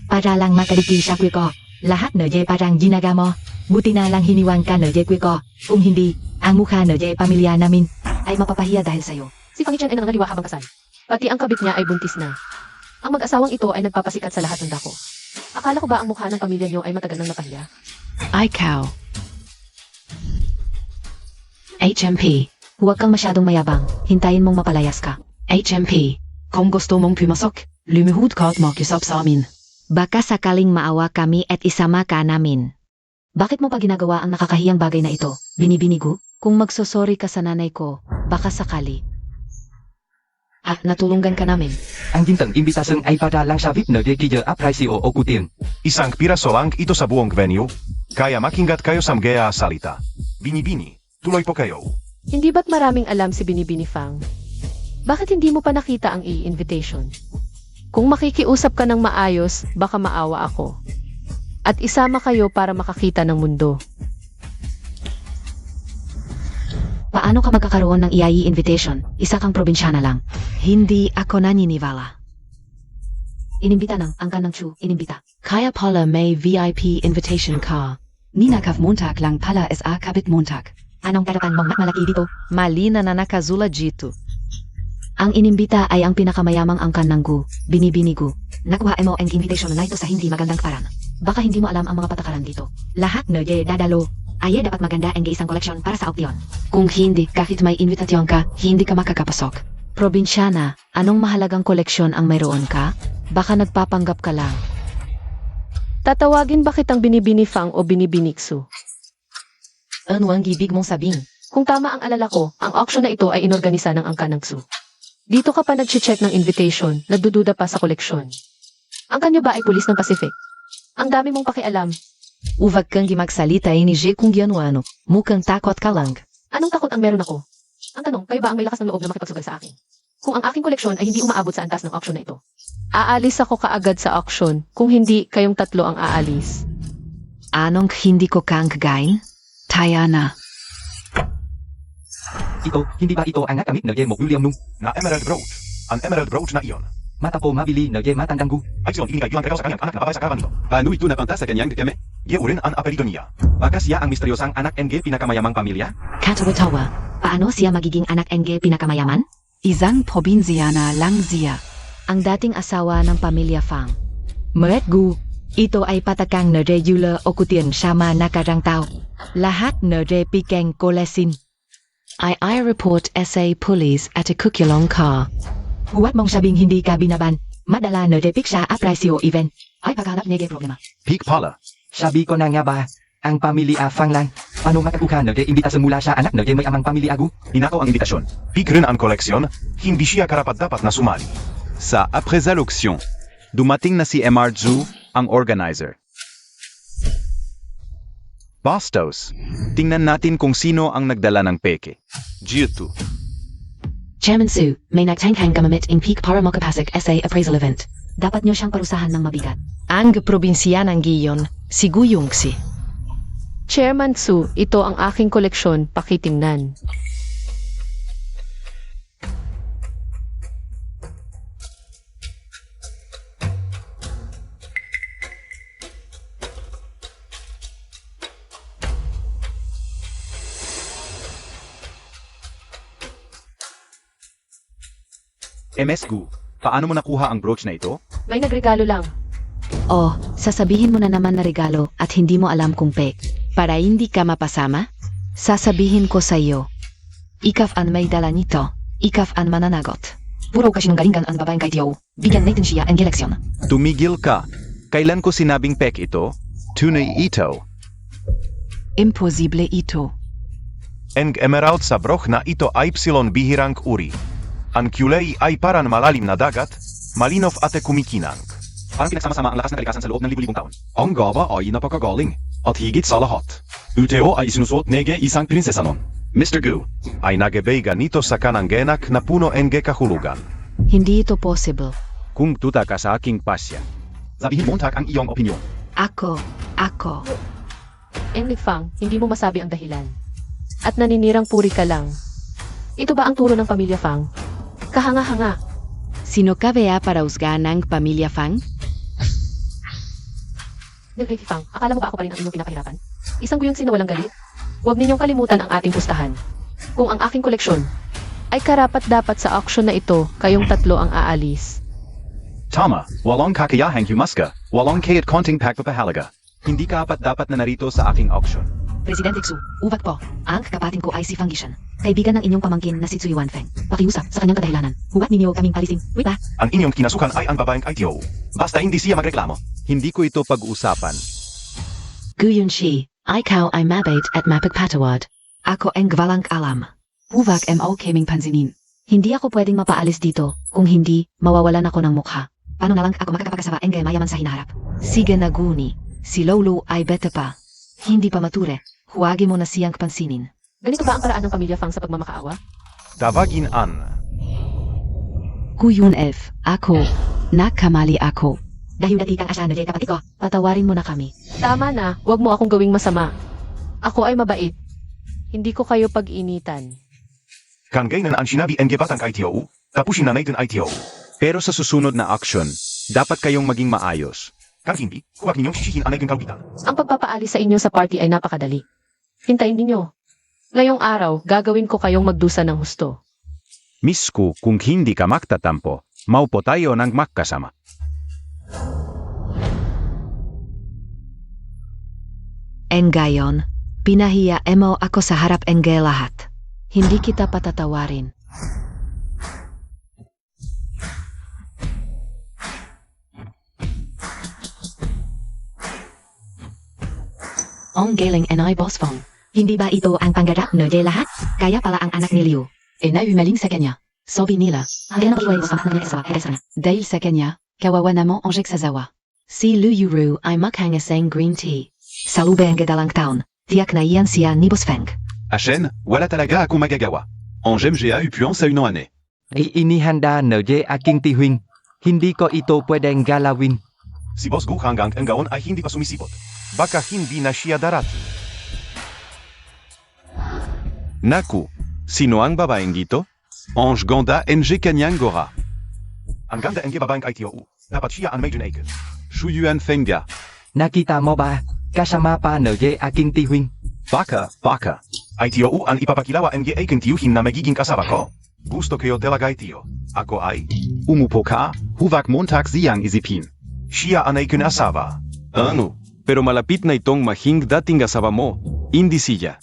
Para lang makaliki siya ko. Lahat na de parang ginaga mo. Buti na lang hiniwang ka na de ko. Kung hindi, ang mukha na de pamilya namin ay mapapahiya dahil sa'yo. Si Fang Chen ay nangangaliwa habang kasal. Pati ang kabit niya ay buntis na. Ang mag-asawang ito ay nagpapasikat sa lahat ng dako. Akala ko ba ang mukha ng pamilya niyo ay matagal nang napahiya? Ikaw. HMP, huwag kang masyadong mayabang. Hintayin mong mapalayas ka. HMP. Kung gusto mong pumasok, lumuhod ka at makisap sa amin. Baka sakaling maawa kami at isama ka namin. Bakit mo pa ginagawa ang nakakahiyang bagay na ito? Binibinigo? Kung magsosorry ka sa nanay ko, baka sakali. At natulungan ka namin. Ang gintang imbitasyon ay para lang sa VIP na de kaya apresyo o kutin. Isang piraso lang ito sa buong venue. Kaya makingat kayo sa mga salita. Binibini, tuloy po kayo. Hindi ba't maraming alam si Binibini Fang? Bakit hindi mo pa nakita ang invitation? Kung makikiusap ka ng maayos, baka maawa ako. At isama kayo para makakita ng mundo. Paano ka magkakaroon ng EIE invitation? Isa kang probinsyana lang. Hindi ako naniniwala. Inimbita ng ang kanang Chu, inimbita. Kaya pala may VIP invitation ka. Ninakav Montag lang pala sa kabit Montag. Anong karapan mong malaki dito? Mali na nakazula dito. Ang inimbita ay ang pinakamayamang angkan ng Gu, Binibinigu. Nakuha mo ang invitation na ito sa hindi magandang parang. Baka hindi mo alam ang mga patakaran dito. Lahat na dadalo. Ay dapat maganda ang isang koleksyon para sa auktiyon. Kung hindi, kahit may invitasyon ka, hindi ka makakapasok. Probinsyana, anong mahalagang koleksyon ang mayroon ka? Baka nagpapanggap ka lang. Tatawagin ba kitang Binibini Fang o Binibiniksu? Ano ang ibig mong sabihin? Kung tama ang alala ko, ang auction na ito ay inorganisa ng Angka ng Su. Dito ka pa nag-check ng invitation, nagdududa pa sa koleksyon. Ang kanyo ba ay pulis ng Pacific? Ang dami mong pakialam. Huwag kang magsalita inije kung ano. Mukhang takot ka lang. Anong takot ang meron ako? Ang tanong, kayo ba ang may lakas ng loob na makipagsugal sa akin? Kung ang aking koleksyon ay hindi umaabot sa antas ng auction na ito. Aalis ako kaagad sa auction, kung hindi kayong tatlo ang aalis. Anong hindi ko kang kagain? Taya na. Ito, hindi ba ito ang nakamit na mo William nung Na Emerald Brooch. Ang Emerald Brooch na iyon. mata po mabili na matandang Gu? Ay siyon, ibinigay yun ang regalo sa kanyang anak na babae sa karavan nito. Paano ito napunta sa kanyang keme? Yeurin ang apelido niya. Baka siya ang misteryosang anak NG pinakamayamang pamilya? Katawa-tawa. Paano siya magiging anak NG pinakamayaman? Isang probinsyana lang siya. Ang dating asawa ng pamilya Fang. Meret Gu, ito ay patakang na regular o kutin sama nakarang tao. Lahat na repikeng kolesin. I report SA police at a Kukulong car. Huwag mong sabing hindi ka binaban. Madala na repik sa apresyo event. Ay paghanap niya problema. Peak pala. Sabi ko na nga ba, ang pamilya Fang lang. Paano makakuha na imbitasyon mula sa anak na may amang pamilya Gu? Ninakaw ang imbitasyon. Peak rin ang koleksyon, hindi siya karapat-dapat na sumali. Sa après l'auction, dumating na si MR Zhu, ang organizer. Bastos, tingnan natin kung sino ang nagdala ng peke. Jiutu. Chairman Su, may nagtanghang gamamit in peak para makapasok SA appraisal event. Dapat niyo siyang parusahan ng mabigat. Ang probinsyanang giyon, si Guyongsi. Chairman Su, ito ang aking koleksyon, pakitingnan. MS Gu, paano mo nakuha ang brooch na ito? May nagregalo lang. Oh, sasabihin mo na naman na regalo at hindi mo alam kung para hindi ka mapasama? Sasabihin ko sa iyo. Ikaf an may dala nito. Ikaf an mananagot. Puro kasinungalingan ang babaeng kay Tio. Bigyan natin siya ang eleksyon. Tumigil ka. Kailan ko sinabing pek ito? Tunay ito. Imposible ito. Ang emerald sa broch na ito ay psilon bihirang uri. Ang kulay ay parang malalim na dagat, malinaw at kumikinang. Parang pinagsama-sama ang lakas ng kalikasan sa loob ng libu-libong taon. Ang gaba ay napakagaling. At higit sa lahat, Uteo ay sinusuot nege isang prinsesa nun. Mr. Gu, Ay nagebay ganito sa kanang genak na puno ng kahulugan. Hindi ito possible. Kung tuta ka sa aking pasya. Sabihin Montag ang iyong opinyon. Ako. Enli Fang, hindi mo masabi ang dahilan. At naninirang puri ka lang. Ito ba ang turo ng pamilya Fang? Kahanga-hanga. Sino ka bea para husgahan ng pamilya Fang? Lady Fang, akala mo ba ako pa rin ang inyong pinapahirapan? Isang guyong sinawalang galit? Huwag ninyong kalimutan ang ating pustahan. Kung ang aking koleksyon ay karapat-dapat sa auction na ito, kayong tatlo ang aalis. Tama, walong kakayahang humaska, walong kayat konting pagpapahalaga. Hindi ka dapat na narito sa aking auction. Presidente Xu, uwag po. Ang kapatin ko ay si Fang Yishan. Kaibigan ng inyong pamangkin na si Tsui Wanfeng. Pakiusap sa kanyang kadahilanan. Huwag ninyo kaming palisin. Wait ba? Ang inyong kinasukan ay ang babaeng ITO. Basta hindi siya magreklamo. Hindi ko ito pag-usapan. Guyun Shi, ikaw ay mabait at mapagpatawad. Ako ang walang alam. Huwag mo kaming pansinin. Hindi ako pwedeng mapaalis dito. Kung hindi, mawawalan ako ng mukha. Paano na lang ako makakapagkasaba ang mayaman sa hinaharap? Sige na Guni. Si Lolo ay beta pa. Hindi pa mature. Huwagi mo na siyang pansinin. Ganito ba ang paraan ng pamilya Fang sa pagmamakaawa? Tawagin an. Guyun F, ako. Nakamali ako. Dahil dati kang asya na kapatid ko. Patawarin mo na kami. Tama na, huwag mo akong gawing masama. Ako ay mabait. Hindi ko kayo pag-initan. Kan gainan ang sinabi ang batang ITO, tapusin na natin ITO. Pero sa susunod na auction, dapat kayong maging maayos. Kang hindi, huwag ninyong sisihin ang naging kalbitan. Ang pagpapaalis sa inyo sa party ay napakadali. Hintayin ninyo. Ngayong araw, gagawin ko kayong magdusa ng husto. Miss ko, kung hindi ka magtatampo, maupo tayo ng magkasama. Ngayon, pinahiya mo ako sa harap ng lahat. Hindi kita patatawarin. Ang galing ay Boss Fang. Hindi ba ito ang pangarap no de lahat? Kaya pala ang anak ni Liu. Naumaling sa kanya. Sabi nila, hanggang nakiway sa mga sa Eresana. Dahil sa kanya, kawawa namang Anjek Sazawa. Si Lu Yuru ay maghangasang green tea. Sa lubeng dalang taon, tiyak na iyan siya ni Boss Feng. Ashen, wala talaga ako magagawa. En GMGA upuan sa uno ane. Inihanda na aking tihuing. Hindi ko ito pwedeng galawin. Si Boss Gu hanggang ang gaon ay hindi pa sumisipot. Baka hindi na siya darating. Naku, sino ang babaeng dito? Ange Ganda NG Kanyang Gora. Ang ganda ang babaeng ITO. Dapat siya ang Major Aiken. Shuyuan Fenga. Nakita mo ba? Kasama pa na aking tihuing. Baka. ITO ang ipapakilawa ang Aiken tiyuhin na magiging kasama ko. Gusto kayo talaga ITO. Ako ay. Umupo ka, huvak Montag siyang isipin. Siya ang Aiken asawa. Ano? Pero malapit na itong mahing dating asawa mo, hindi siya.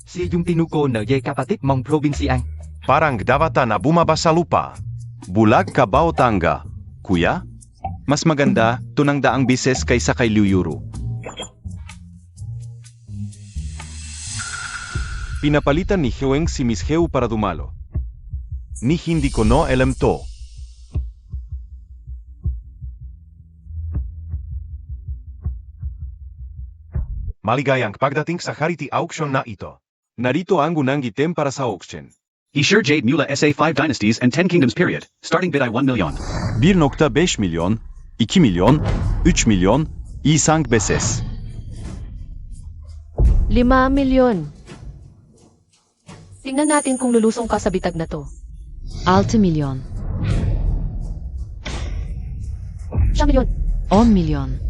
Si yung tinuko na kapatid mong probinsyang. Parang dawata na bumaba sa lupa. Bulag ka ba o tanga? Kuya? Mas maganda, tunang daang bises kaysa kay Liu Yuru. Pinapalitan ni Hueng si Miss Heu para dumalo. Ni hindi ko no alam to. Maligayang pagdating sa charity auction na ito. Narito ang unang item para sa auction. Isher Jade Mula SA 5 Dynasties and 10 Kingdoms period. Starting bid ay 1 million. 1.5 milyon, 2 milyon, 3 milyon, isang beses. 5 milyon. Tingnan natin kung lulusong ka sa bitag na to. 8 milyon. 1 milyon. 1 milyon.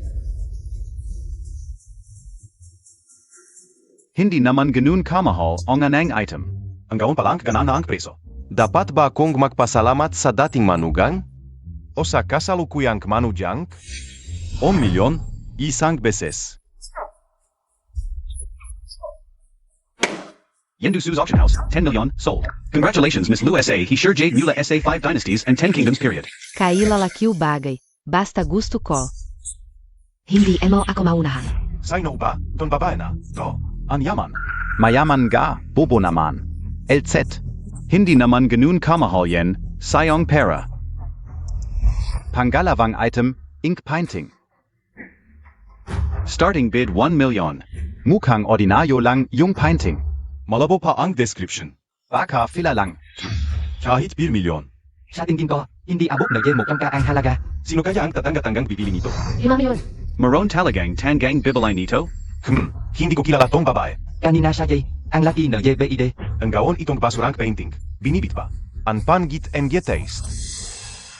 Hindi naman ganun kamahal ang anang item. Ang gaon palang ganaan na ang preso. Dapat ba kong magpasalamat sa dating manugang? O sa kasalukuyang manudyang? 1 milyon, isang beses. Yendu Su's auction house, 10 million, sold. Congratulations Miss Lu SA Isher Jade Mula SA 5 Dynasties and 10 Kingdoms period. Kailalaki o bagay. Basta gusto ko. Hindi mo ako maunahan. Sino ba? Don babae na. To. Ang yaman. Mayaman ga, bobo naman. LZ. Hindi naman ganun kamahal yan, sayang pera. Pangalawang item, ink painting. Starting bid 1 million. Mukhang ordinaryo lang yung painting. Malabo pa ang description. Baka fila lang. Kahit 1 milyon. Sa tingin ko, Hindi abot na 100 ka ang halaga. Sino kaya ang tatangga-tanggang bibili nito? 5 milyon. Maron Talagang Tangang Bibalay Nito? Hindi ko kilala tong babae. Kanina siya ang laki na BID. Ang gawon itong basurang painting. Binibit pa. Ang pangit NG taste.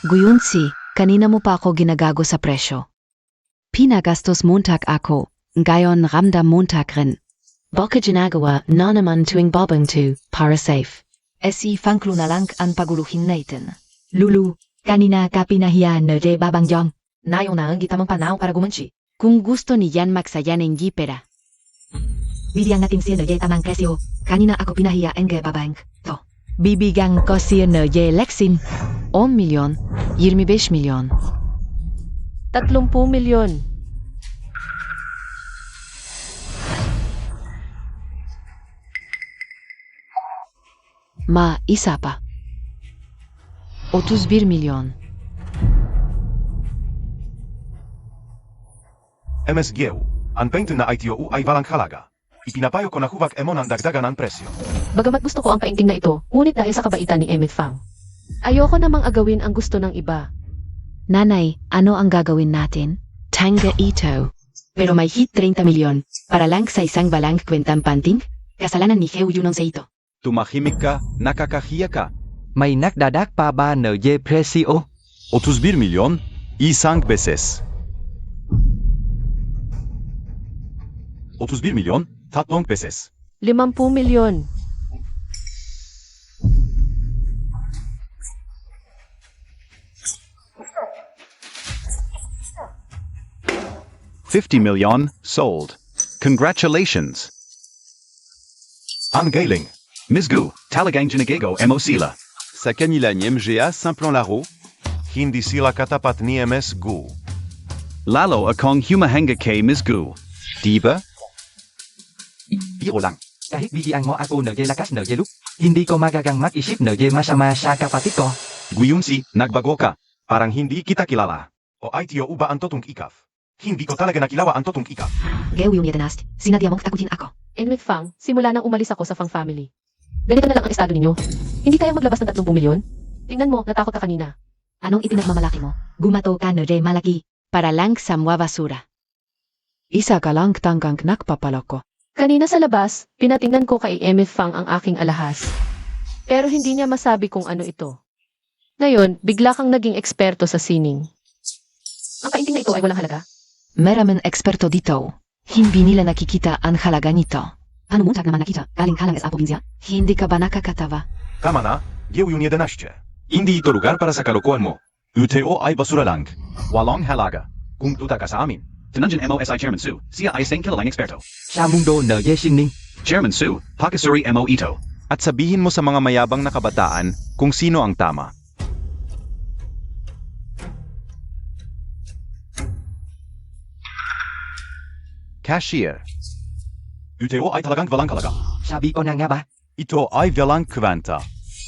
Guyunsi, kanina mo pa ako ginagago sa presyo. Pinagastos Montag ako, ngayon ramdam Montag rin. Baka ginagawa na naman tuwing babang to, para safe. Fangklo na lang ang paguluhin natin. Lulu, kanina ka pinahiya na babang jong. Nayo na ang gitamang panaw para gumanchi. Kung gusto ni Jan magsaya ng gipera. Bibigyan natin siya na tamang presyo. Kanina ako pinahiya ang babang. To. Bibigyan ko siya na Lexin. 10 milyon, 25 milyon. 30 milyon. Isa pa. 31 milyon. MSG, ang painting na ITO ay walang halaga. Ipinapayo ko na huwag mo ng dagdagan ang presyo. Bagamat gusto ko ang painting na ito, ngunit dahil sa kabaitan ni Emmett Fang. Ayoko namang agawin ang gusto ng iba. Nanay, ano ang gagawin natin? Tanga ito. Pero may hit 30 milyon para lang sa isang balang kwentang panting? Kasalanan ni Heo Yunong sa ito. Tumahimik ka, nakakahiya ka. May nagdadak pa ba na presyo? 31 milyon, isang beses. 31 milyon, 3 beses. 50 milyon. $50 million, sold. Congratulations. Ang galing. Ms. Gu, Talagang Ginagago Mo Sila. Sa kanila ni MGA simplong laro, hindi sila katapat ni MS Gu. Lalo akong humahanga kay Ms. Gu. Diba? Biro lang. Kahit bigyan mo ako na lakas na look, hindi ko magagang mag-isip na masama sa kapatid ko. Guyunsi, nagbago ka. Parang hindi kita kilala. O ITO ba ang totong ikaf? Hindi ko talaga nakilawa ang totong ikaf. Geo yung yedanast, sinadya mong takutin ako. Emmett Fang, simula nang umalis ako sa Fang family. Ganito na lang ang estado ninyo. Hindi tayo maglabas ng 30 milyon? Tingnan mo, natakot ka kanina. Anong ipinagmamalaki mo? Gumato ka na malaki. Para lang sa mga basura. Isa ka lang tanggang nakpapaloko. Kanina sa labas, pinatingnan ko kay Emmett Fang ang aking alahas. Pero hindi niya masabi kung ano ito. Ngayon, bigla kang naging eksperto sa sining. Ang painting na ito ay walang halaga. Maraming eksperto dito. Hindi nila nakikita ang halaga nito. Ano Montag naman nakita? Galing halang sa probinsya. Hindi ka ba nakakatawa? Tama na, Geo yung 11. Hindi ito lugar para sa kalokohan mo. UTO ay basura lang. Walong halaga. Kung tuta ka sa amin. Tanunjan MOSI Chairman Su, siya ay isang kilalang eksperto. Sa mundo na singning. Chairman Su, Pakisuri Mo Ito. At sabihin mo sa mga mayabang na kabataan kung sino ang tama. Cashier. UTO ay talagang walang halaga. Sabi ko na nga ba? Ito ay walang kwenta.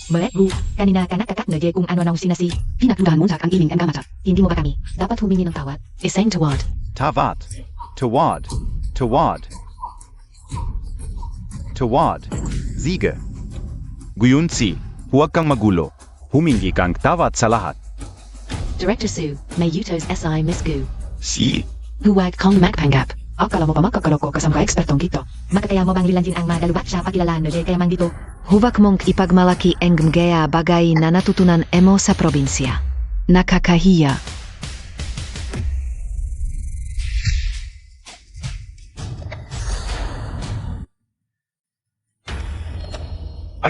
Maegu, kanina ka nakakak na kung ano sinasi. Pinakludahan Montag ang iling ang gamata. Hindi mo ba kami? Dapat humingi ng tawad. Isang tawad. Tavat. Tawad. Tawad. Tawad. Sige. Guyunsi, huwag kang magulo. Humingi kang tawad sa lahat. Director Sue, may Utos SI Miss Gu. Si. Huwag kong magpanggap. Akala mo pa makakaloko kasama ka ekspertong dito. Makakaya mo bang lilantin ang mga galubat sa pakilalaan na kaya mang dito? Huwag mong ipagmalaki ang mga bagay na natutunan mo sa probinsya. Nakakahiya.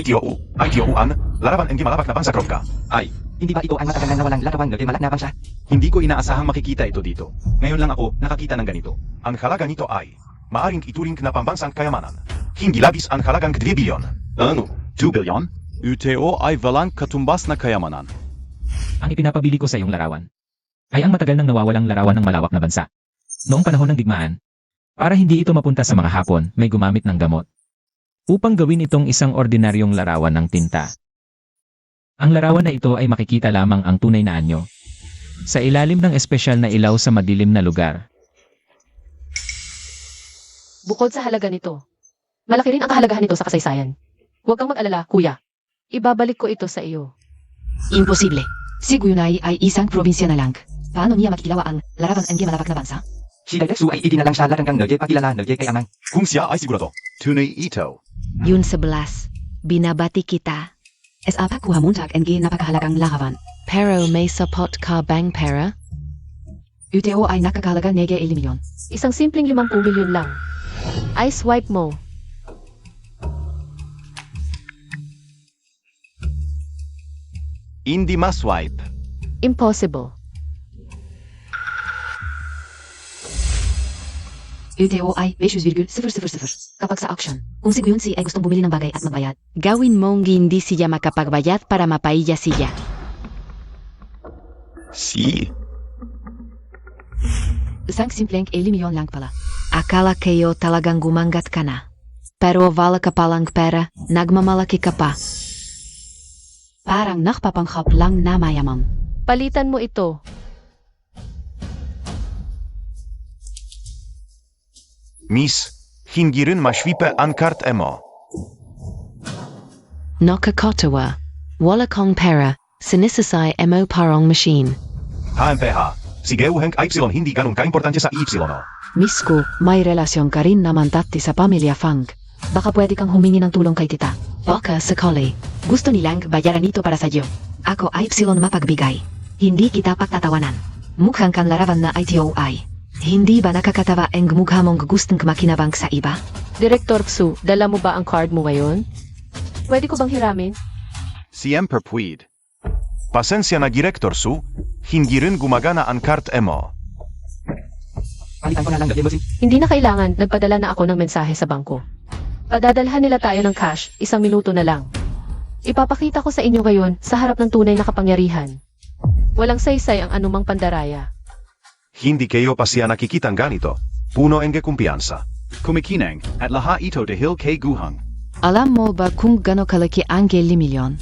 ITO an, larawan ang gimalabak na bangsa kropka. Ay, Hindi ba ito ang matagal na walang larawang na malak na bangsa? hindi ko inaasahang makikita ito dito. Ngayon lang ako nakakita ng ganito. Ang halaga nito ay maaring ituring na pambansang kayamanan. Hindi labis ang halagang 2 bilyon. Ano? 2 billion? UTO ay walang katumbas na kayamanan. Ang ipinapabili ko sa iyong larawan ay ang matagal nang nawawalang larawan ng malawak na bansa. Noong panahon ng digmaan, para hindi ito mapunta sa mga Hapon, may gumamit ng gamot. Upang gawin itong isang ordinaryong larawan ng tinta. Ang larawan na ito ay makikita lamang ang tunay na anyo. Sa ilalim ng espesyal na ilaw sa madilim na lugar. Bukod sa halaga nito, malaki rin ang kahalagahan nito sa kasaysayan. Huwag kang mag-alala, kuya. Ibabalik ko ito sa iyo. Imposible. Si Guyunay ay isang probinsya na lang. Paano niya makikilawa ang larawan ng malawak na bansa? Si Direk Su ay idinalang sa latangkang Nerye pakilala Nerye kay Amang. Kung siya ay sigurado. Tunay ito. Yun 11. Binabati kita. Sa pagkuhamuntag ang napakahalagang larawan. Pero may support ka bang pera? UTO ay nakakahalaga nege 1 milyon. Isang simpleng 50 milyon lang. Ay swipe mo. Hindi maswipe. Impossible. UTO ay 20,000. Kapag sa auction, kung si Guyun si ay gustong bumili ng bagay at magbayad, Gawin mong hindi siya makapagbayad para mapaiya siya. Si. isang simpleng 1 milyon lang pala. Akala kayo talagang gumangat ka na. Pero wala ka palang pera, nagmamalaki ka pa. Parang nakpapanghap lang na mayaman. Palitan mo ito. Miss, hindi rin maswipe ang card emo. Nakakatawa. Wala kong pera, sinisasay mo parang machine. HMPH. Si Geuheng Y hindi ganun kaimportante sa Y. Miss ko, may relasyon ka rin naman dati sa pamilya Fang. Baka pwede kang humingi ng tulong kay tita. Baka sakali. Gusto nilang bayaran ito para sa iyo. Ako ay mapagbigay. Hindi kita pagtatawanan. Mukhang kang larawan na ITOI. Hindi ba nakakatawa ang mukha mong gustong makinabang sa iba? Director Xu, dala mo ba ang card mo ngayon? Pwede ko bang hiramin? Siempre puwid. Pasensya na Director Su, hindi rin gumagana ang card emo. Palitan ko na lang Nerye Bossing. Hindi na kailangan, nagpadala na ako ng mensahe sa bangko. Padadalhan nila tayo ng cash, 1 minuto na lang. Ipapakita ko sa inyo ngayon sa harap ng tunay na kapangyarihan. Walang saysay ang anumang pandaraya. Hindi kayo pa siya nakikitang ganito. Puno ang kumpiyansa. Kumikinang, at laha ito dahil kay Guhang. Alam mo ba kung gano'ng kalaki ang 1 milyon?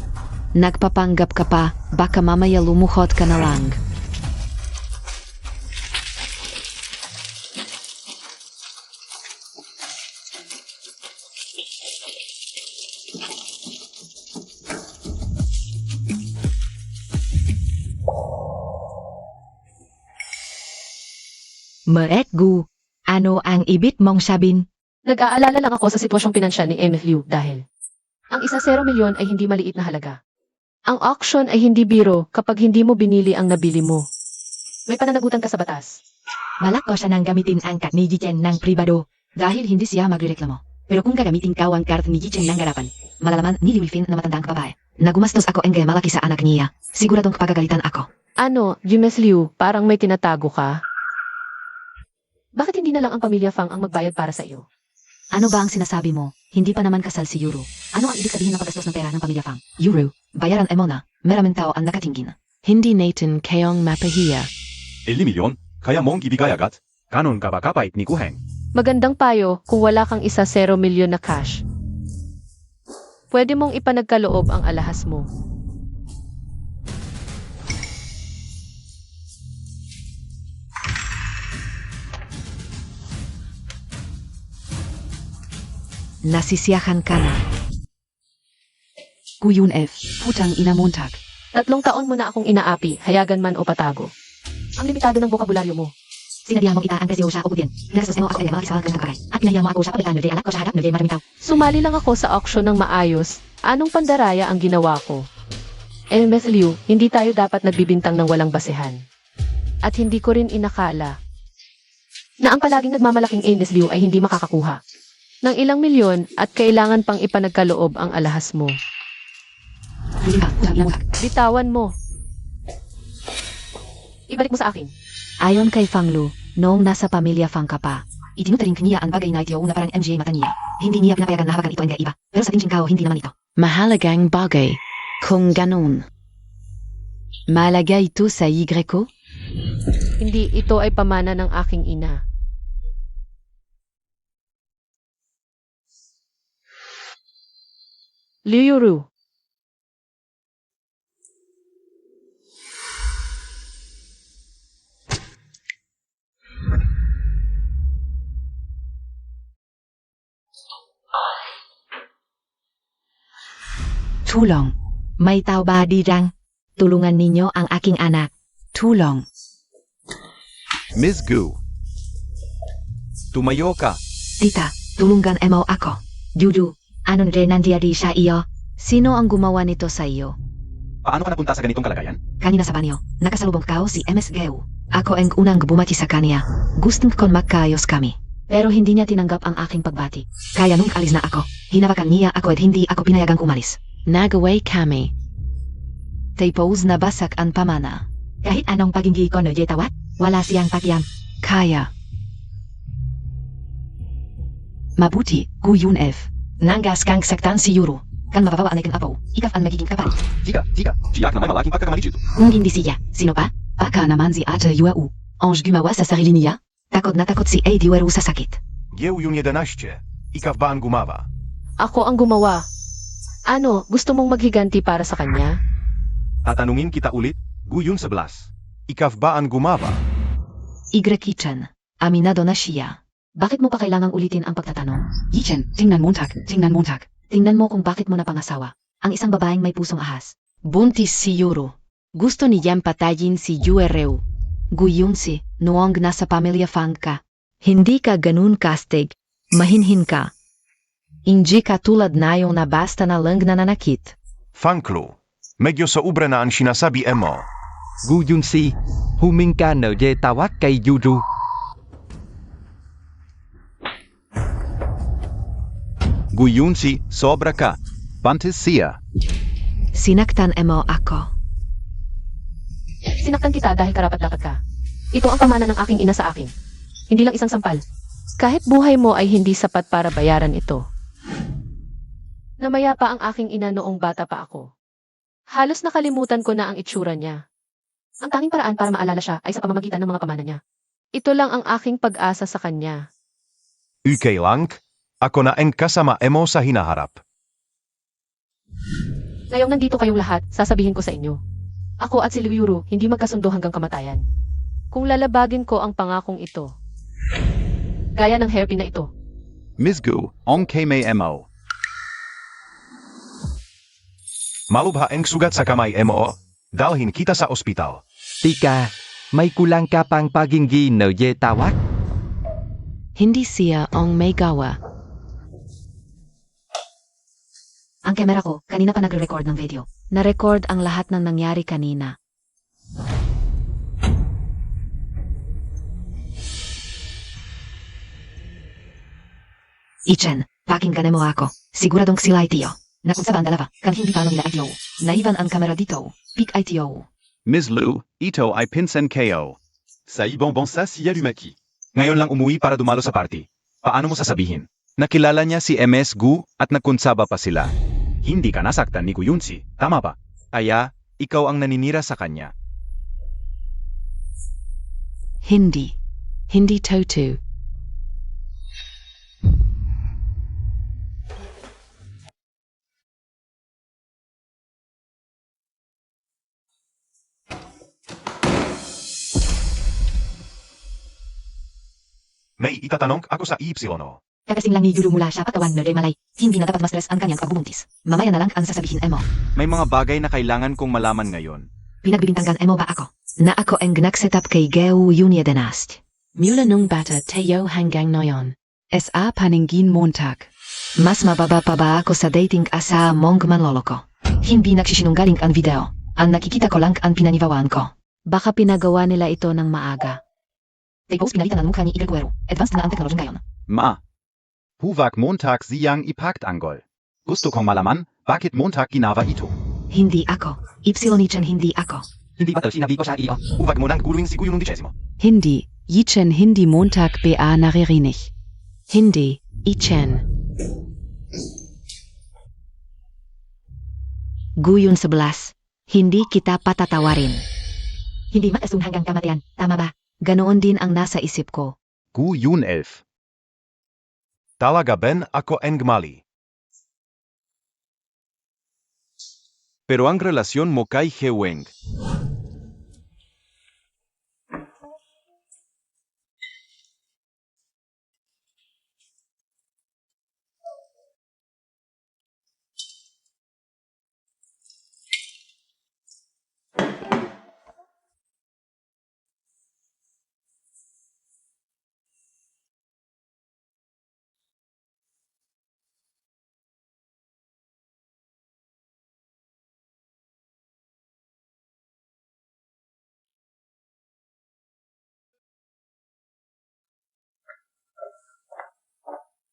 Nagpapanggap ka pa, baka mamaya lumuhot ka na lang. Merek Gu, ano ang ibig mong sabihin? Nag-aalala lang ako sa sitwasyong pinansyal ni MF Liu dahil ang 1 milyon ay hindi maliit na halaga. Ang auction ay hindi biro kapag hindi mo binili ang nabili mo. May pananagutan ka sa batas. Balak ko siya nang gamitin ang card ni Jichen ng pribado dahil hindi siya magreklamo. Pero kung gagamitin ka ang card ni Jichen ng garapan, malalaman ni Liwilfin na matandang babae. Nagumastos ako ang malaki sa anak niya. Siguradong pagagalitan ako. Ano, Jumes Liu, parang may tinatago ka? Bakit hindi na lang ang pamilya Fang ang magbayad para sa iyo? Ano ba ang sinasabi mo? Hindi pa naman kasal si Yuro. Ano ang ibig sabihin ng paggastos ng pera ng pamilya Fang? Yuro, bayaran mo na. Maraming tao ang nakatingin. Hindi natin kayong mapahiya. 1 milyon? Kaya mong ibigay agad? Kanon ka ba kapait ni Guheng? Magandang payo kung wala kang 1 milyon na cash. Pwede mong ipanagkaloob ang alahas mo. Nasisiyahan ka na. Guyun F, putang ina montag. 3 taon mo na akong inaapi, hayagan man o patago. Ang limitado ng bokabularyo mo. Sinabihan mo kita ang presyo sa uputin. Nagastos mo ako ay malaki sa hanggang kapagay. At pinahiya mo ako sa pagkakano alak ko sa harap ng maraming tao. Sumali lang ako sa auction ng maayos. Anong pandaraya ang ginawa ko? MF Liu, hindi tayo dapat nagbibintang ng walang basehan. At hindi ko rin inakala na ang palaging nagmamalaking MF Liu ay hindi makakakuha ng ilang milyon at kailangan pang ipanagkaloob ang alahas mo. Huli ka, putang ina montag. Bitawan mo. Ibalik mo sa akin. Ayon kay Fang Lu, noong nasa pamilya Fang ka pa, Itinutaring niya ang bagay na ito na parang MJ mata niya. Hindi niya pinapayagan na hawakan ito ang iba. Pero sa tingin ko, hindi naman ito. Mahalagang bagay. Kung ganun. Malaga ito sa Y ko? Hindi, ito ay pamana ng aking ina. Liu Yuru. Tulong. May tao ba di rang? Tulungan ninyo ang aking anak. Tulong. Ms. Gu. Tumayo ka. Tita, tulungan mo ako. Juju, anong nangyari sa iyo? Sino ang gumawa nito sa iyo? Paano ka napunta sa ganitong kalagayan? Kanina sa banyo, nakasalubong kao si MS Geu. Ako ang unang bumati sa kanya. Gustong kong magkaayos kami. Pero hindi niya tinanggap ang aking pagbati. Kaya nung alis na ako, hinawakan niya ako at hindi ako pinayagang umalis. Nagaway kami. Tapos nabasak ang pamana. Kahit anong paghingi ko no tawat, wala siyang pakiam. Kaya. Mabuti, Guyun F. Nanggas kang saktan si Yuro. Kan mababawa ang aking apo, ikaw ang magiging kapalit. Tika. Siyak na may malaking pagkakamali dito. Kung hindi siya, sino pa? Baka naman si Ate Yuau. Ange gumawa sa sarili niya. Takot na takot si Adi Weru sa sakit. Geu yung 11. Ikaw ba ang gumawa? Ako ang gumawa. Ano, gusto mong maghiganti para sa kanya? Tatanungin kita ulit, Guyun 11. Ikaw ba ang gumawa? Y Kitchen. Aminado na siya. Bakit mo pa kailangang ulitin ang pagtatanong? Yichen, tingnan Montag. Tingnan mo kung bakit mo napangasawa. Ang isang babaeng may pusong ahas. Buntis si Yuro. Gusto niyang patayin si Yuereu. Guyun si, noong nasa pamilya Fang ka. Hindi ka ganun kastig. Mahinhin ka. Hindi ka tulad nayon na basta na lang nananakit. Fanklu. Medyo sobra na ang sinasabi mo. Guyun si, huming ka na tawat kay Juju. Guyun si, sobra ka. Buntis siya. Sinaktan mo ako. Sinaktan kita dahil karapat-dapat ka. Ito ang pamana ng aking ina sa akin. Hindi lang isang sampal. Kahit buhay mo ay hindi sapat para bayaran ito. Namaya pa ang aking ina noong bata pa ako. Halos nakalimutan ko na ang itsura niya. Ang tanging paraan para maalala siya ay sa pamamagitan ng mga pamana niya. Ito lang ang aking pag-asa sa kanya. Okay lang. Ako na ang kasama mo sa hinaharap. Ngayong nandito kayong lahat, sasabihin ko sa inyo. Ako at si Liuyuru hindi magkasundo hanggang kamatayan. Kung lalabagin ko ang pangakong ito, gaya ng hairpin na ito, Ms. Gu, ong kay mo. Malubha ang sugat sa kamay mo. Dalhin kita sa ospital. Tika, may kulang ka pang paginggi na tawat? Hindi siya ang may gawa. Ang kamera ko, kanina pa nagre-record ng video. Na-record ang lahat ng nangyari kanina. Ichen, pakinggan mo ako. Siguradong sila ay tiyo. Na kung sa bandalawa, kan hindi paano nila ay tiyo. Naivan ang kamera dito. Pik ay tiyo. Ms. Lu, ito ay pinsen ko. Sa ibang bansa siya lumaki. Ngayon lang umuwi para dumalo sa party. Paano mo sasabihin? Nakilala niya si MS Gu at nagkunsaba pa sila. Hindi ka nasaktan ni Guyunsi, tama ba? Kaya, ikaw ang naninira sa kanya. Hindi. Hindi Totu. May itatanong ako sa Ipsilono. Kakasing lang ni Yuru mula sa katawan na malay. Hindi na dapat ma-stress ang kanyang pagbubuntis. Mamaya na lang ang sasabihin mo. May mga bagay na kailangan kong malaman ngayon. Pinagbibintangan mo ba ako? Na ako ang nagsetap kay Geu Yunia Denast. Mula nung bata tayo hanggang ngayon. S.A. Paningin Montag. Mas mababa pa ba ako sa dating asa mong manloloko? Hindi nagsisinungaling ang video. Ang nakikita ko lang ang pinaniwawaan ko. Baka pinagawa nila ito ng maaga. Tapos pinalitan ang mukha ni Igagwero. Advanced na ang teknology ngayon. Ma. Huwag Montag siyang ipakt anggol. Gusto kong malaman, bakit Montag ginawa ito? Hindi ako. Ipsilonichan hindi ako. Hindi ba sinabi ko sa iyo? Huwag mo nang guluhin si Guyun 10. Hindi. Yichen hindi Montag ba naririnig. Hindi. Ichen. Guyun 11. Hindi kita patatawarin. Hindi makasung hanggang kamatayan. Tama ba? Ganoon din ang nasa isip ko. Guyun 11. Talaga ben ako ang mali. Pero ang relasyon mo kay Heweng.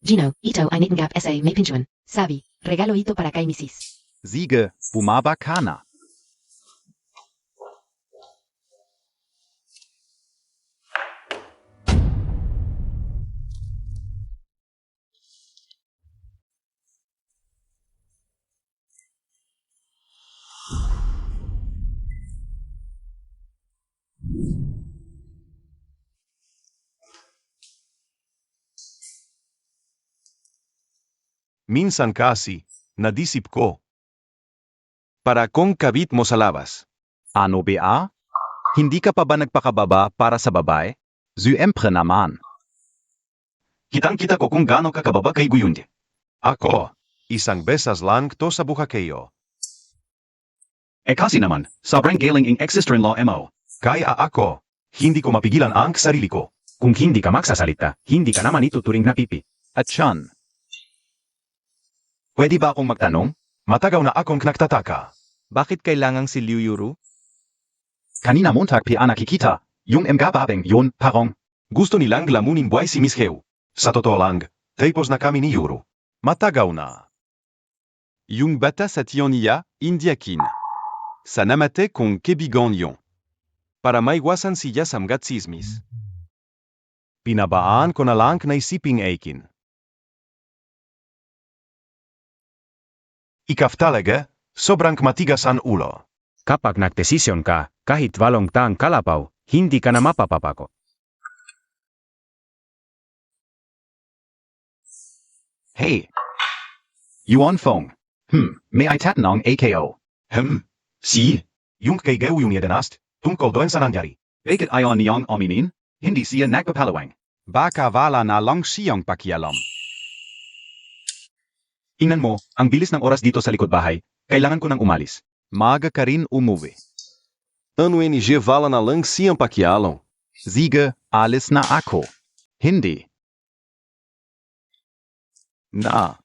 Gino, ito ay natanggap sa may pinjuan. Sabi, regalo ito para kay Mrs. Sige, bumaba ka na. Minsan kasi, nadisip ko. Para kong kabit mo sa labas. Ano ba? Hindi ka pa ba nagpakababa para sa babae? Siyempre naman. Kitang-kita ko kung gaano ka kababa kay Guyundi. Ako, isang besas lang to sa buhakeyo. Kasi naman, sobrang galing ang ex-sister-in-law mo. Kaya ako, hindi ko mapigilan ang sarili ko. Kung hindi ka magsasalita, hindi ka naman ituturing na pipi. At siyan, Pwede ba akong magtanong? Matagaw na akong nagtataka. Bakit kailangang si Liu Yuru? Kanina Montag pa nakikita, yung mga yon parang Gusto nilang lamunin buhay si Miss Heu. Sa totoo lang, tapos na kami ni Yuro. Matagaw na. Yung bata sa tiyon niya, indiakin. Sa namate kung kebigon yon. Para maiwasan siya sa mga tsismis. Pinabaan ko na lang na isiping aikin. Ikaw talaga, sobrang matigas ang ulo. kapag nagdesisyon ka, kahit 8 taong kalapaw, hindi ka na mapapapako. Hey. You on phone? May I tatanong AKO? Si? Yung kay Gawyung Yedanast, tungkol doon sa nangyari. Bakit ayon niyang aminin? Hindi siya nagpapalawang. Baka wala na lang siyang pakialam. Ingnan mo, ang bilis ng oras dito sa likod bahay, kailangan ko nang umalis. maga ka rin umuwi. Ano NG wala na lang siyang pakialam. Sige, alis na ako. Hindi. Na.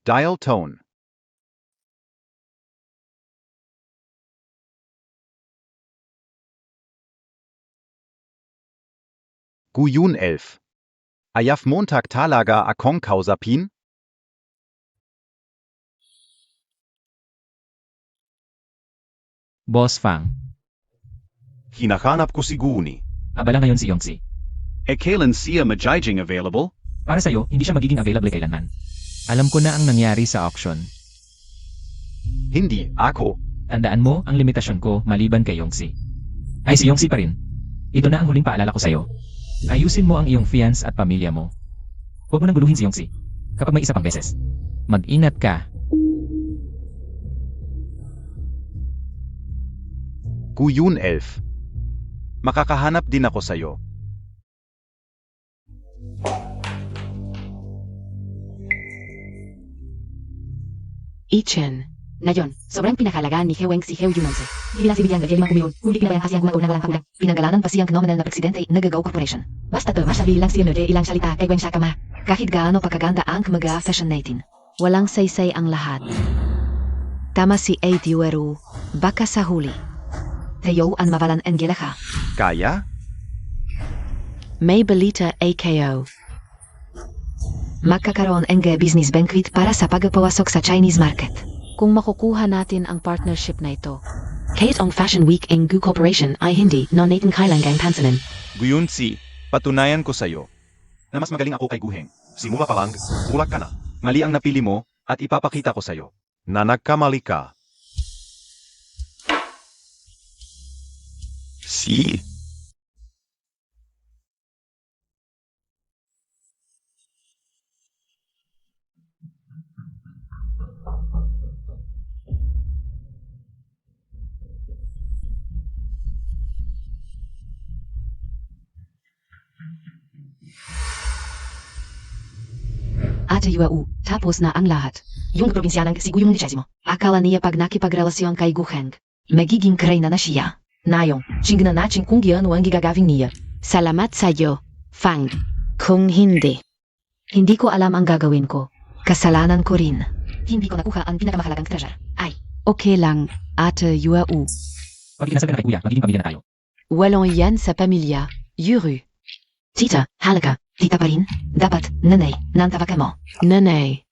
Dial tone. Guyun 11. Ayaf Montag talaga akong kausapin? Boss Fang, Hinahanap ko si Guni. abala ngayon si Yongsi. Kailan siya magiging available? Para sa'yo, hindi siya magiging available kailanman. Alam ko na ang nangyari sa auction. Hindi, ako. Tandaan mo ang limitasyon ko maliban kay Yongsi. Ay si Yongsi pa rin. Ito na ang huling paalala ko sa'yo. Ayusin mo ang iyong fiance at pamilya mo. Huwag mo nang guluhin si Yongsi. Kapag may isa pang beses. Mag-ingat ka. Guyun 11. Makakahanap din ako sa'yo. Ichen. Ngayon, sobrang pinakalagaan ni Heweng si Heu Yunonse. Binasibigyan ng limang kumiyon, huli pinabayang kasi ang kumauna lang kulang. Pinangalanan pa siyang nominal na presidente ng Gagaw Corporation. Basta to, masabi lang siya de ilang salita kay Gwen Shakama. Kahit gaano pagkaganda ang mag-a-fashion natin. Walang saysay ang lahat. Tama si Aid Yueru, baka sa huli. Tayo ang mawalan ang gilaka. Kaya? May balita AKO. Magkakaroon ang business banquet para sa pagpapasok sa Chinese market. Kung makukuha natin ang partnership na ito, Kahit ang Fashion Week ng Gu Corporation ay hindi na natin kailangang pansanin. Guyun si, patunayan ko sa'yo na mas magaling ako kay Guheng. Simula pa lang, ulak ka na. Mali ang napili mo at ipapakita ko sa'yo. Na nagkamali ka. Si? Ate Yuau, tapos na ang lahat. Yung probinsyanang si Guyong 10. Akala niya pag nakipagrelasyon kay Guheng, magiging krena na siya. Nayong, chingna natin kung giyan ang gigagawin niya. salamat sa'yo, Fang. Kung hindi, Hindi ko alam ang gagawin ko. kasalanan ko rin. Hindi ko nakuha ang pinakamahalagang treasure. Ay, Okay lang, Ate Yuau. Pag ikinasal ka na kay kuya, magiging pamilya na tayo. Walang yan sa pamilya. Yuru. Tita, halika. Tita pa rin. Dapat, nanay, nantawag mo. Nanay.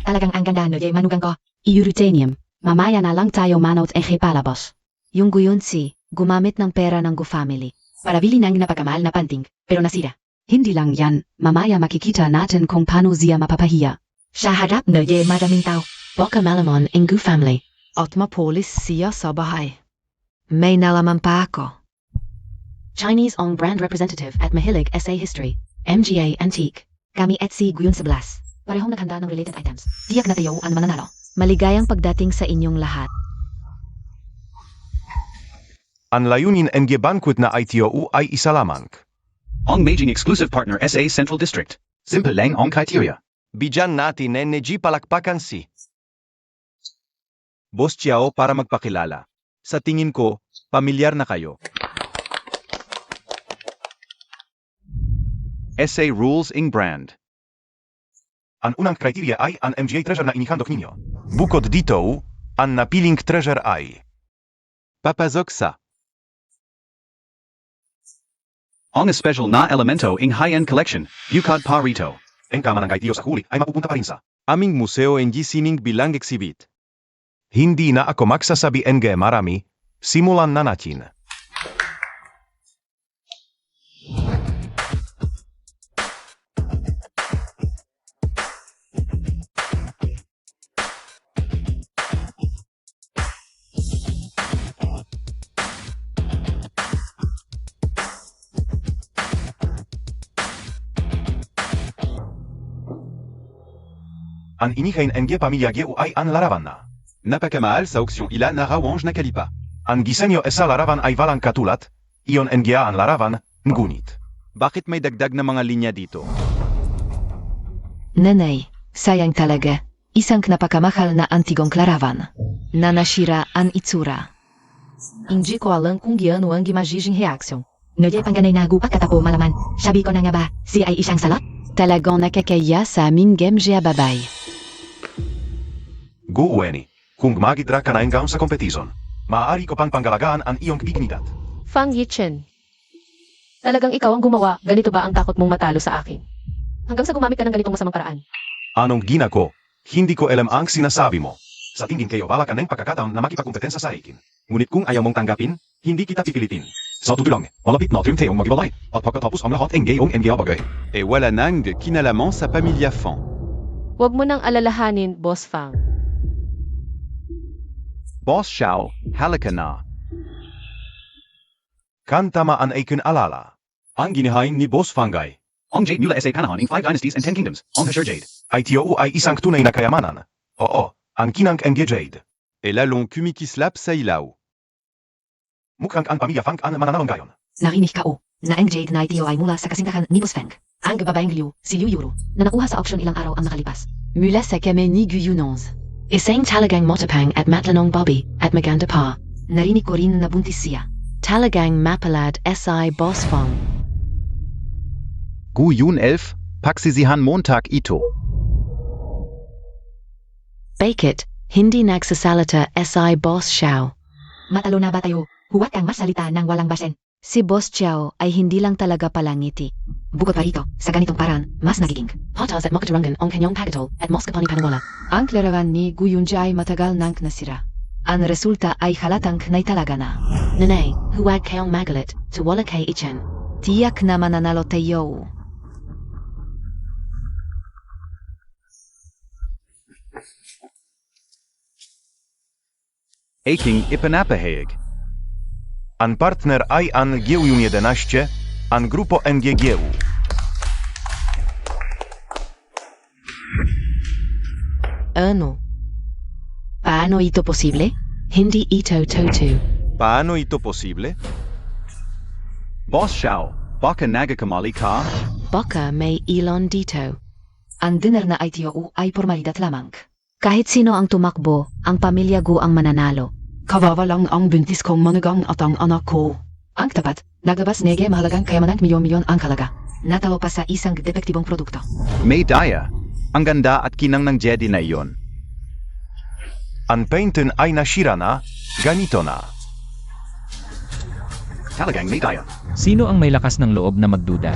Talagang ang ganda, Noye, manugang ko. Eurutanium. Mamaya na lang tayo manood palabas. Yung Guyonsi, gumamit ng pera ng Gu family. Para bili ng napakamahal na panting, pero nasira. Hindi lang yan, mamaya makikita natin kung paano siya mapapahiya. Sa harap, Noye, maraming tao. Baka malamon ang Gu family. At mapolis siya sa bahay. May nalaman pa ako. Chinese Ong brand representative at Mahilig SA History. MGA Antique. Kami at si Guyon 11. Parehong naghanda ng related items. Tiyak na tayo ang mananalo. Maligayang pagdating sa inyong lahat. Ang layunin ng banquet na ITOU ay isa lamang. Ong Maging Exclusive Partner SA Central District. Simple lang ang criteria. Bigyan natin ng palakpakan si Boss Chiao para magpakilala. Sa tingin ko, pamilyar na kayo. SA Rules ing Brand. Ang unang kriteria ay ang MGA treasure na inihandog ninyo. Bukod dito, ang napiling treasure ay Papazoksa. Ong Special na Elemento ing High-End Collection. Bukod pa rito. Ang kama ng ITO sa huli ay mapupunta pa rin sa Aming museo ng sining bilang exhibit. Hindi na ako magsasabi ng marami, simulan na natin. Ang inihain ng pamilya Geu ay ang larawan na. Napakamahal sa auksyon ila na rawange na kalipa. Ang gisenyo sa larawan ay walang katulad, iyon nga ang larawan, ngunit. Bakit may dagdag na mga linya dito? Nanay, sayang talaga. Isang napakamahal na antigong larawan. Nanasira ang itsura. Hindi ko alam kung ano ang magiging reaksyon. Noye, pangganay na gupat katapo malaman. Sabi ko na nga ba, si ay isang salot? Talagang nakakaya sa aming gemjea babay. Guweni, kung magidra ka na hanggang sa competition, maaari ko pang panggalagaan ang iyong dignidad. Fang Yichen. Talagang ikaw ang gumawa, ganito ba ang takot mong matalo sa akin? Hanggang sa gumamit ka ng ganitong masamang paraan. Anong gina ko? Hindi ko alam ang sinasabi mo. Sa tingin kayo bala ka ng pagkakataon na makipagkumpetensya sa akin. Ngunit kung ayaw mong tanggapin, hindi kita pipilitin. Sa totoo lang, malapit natin tayong maghiwalay at pagkatapos ang lahat ng gayong bagay. Et wala nang kinalaman sa pamilya Fang. Huwag mo nang alalahanin, Boss Fang. Boss Xiao, halika na. Kantama ang aikin alala. Ang ginihain ni Boss Fangay. Ong Jade Nula SA Panahon ing 5 Dynasties and 10 Kingdoms. Ong Hasher Jade. ITOU ay isang tunay na kayamanan. Oo, ang kinang ng Jade. Et lalong kumikislap sa ilaw. Mukhang ang pamilya Fang ang mananalong gayon. Narinig ka o, na ang Jade na ITO ay mula sa kasintahan ni Boss Fang. Ang babaeng Liu, si Liu Yuro, na nakuha sa auction ilang araw ang nakalipas. Mula sa kami ni Guyunons. Isang talagang motapang at matlanong Bobby at maganda pa. Narinig ko rin na buntis siya. Talagang mapalad SI Boss Fang. Gu Yun 11, Paksisihan Montag Ito. Bakit, hindi nagsasalita SI Boss Xiao. Matalo na ba tayo? Huwag kang masalita ng walang basen. Si Boss Xiao ay hindi lang talaga palangiti. Bukod pa rito, sa ganitong paraan, mas nagiging. Potas at Mokaturangan ang kanyang pagatol at Moskapani Panawala. Ang larawan ni Guyunja ay matagal nang nasira. Ang resulta ay halatang naitalaga na. Nanay, huwag kayong magalit, tuwala kay Ichen. Tiyak na mananalo tayo. Aking Ipanapahayag. Ang partner ay ang Gieun 11, ang grupo NGGU. Ano? Paano ito posible? Hindi ito totu. Paano ito posible? Boss Xiao, baka nagakamali ka? Baka may ilon dito. Ang dinner na ITOU ay formalidad lamang. Kahit sino ang tumakbo, ang pamilya Gu ang mananalo. Kawawa lang ang buntis kong manugang at ang anak ko. Ang tapat, nagabas nege mahalagang kayamanang milyon-milyon ang kalaga. Natalo pa sa isang depektibong produkto. May daya. Ang ganda at kinang ng Jedi na iyon. Ang painting ay nasira na, ganito na. Talagang may daya. Sino ang may lakas ng loob na magduda?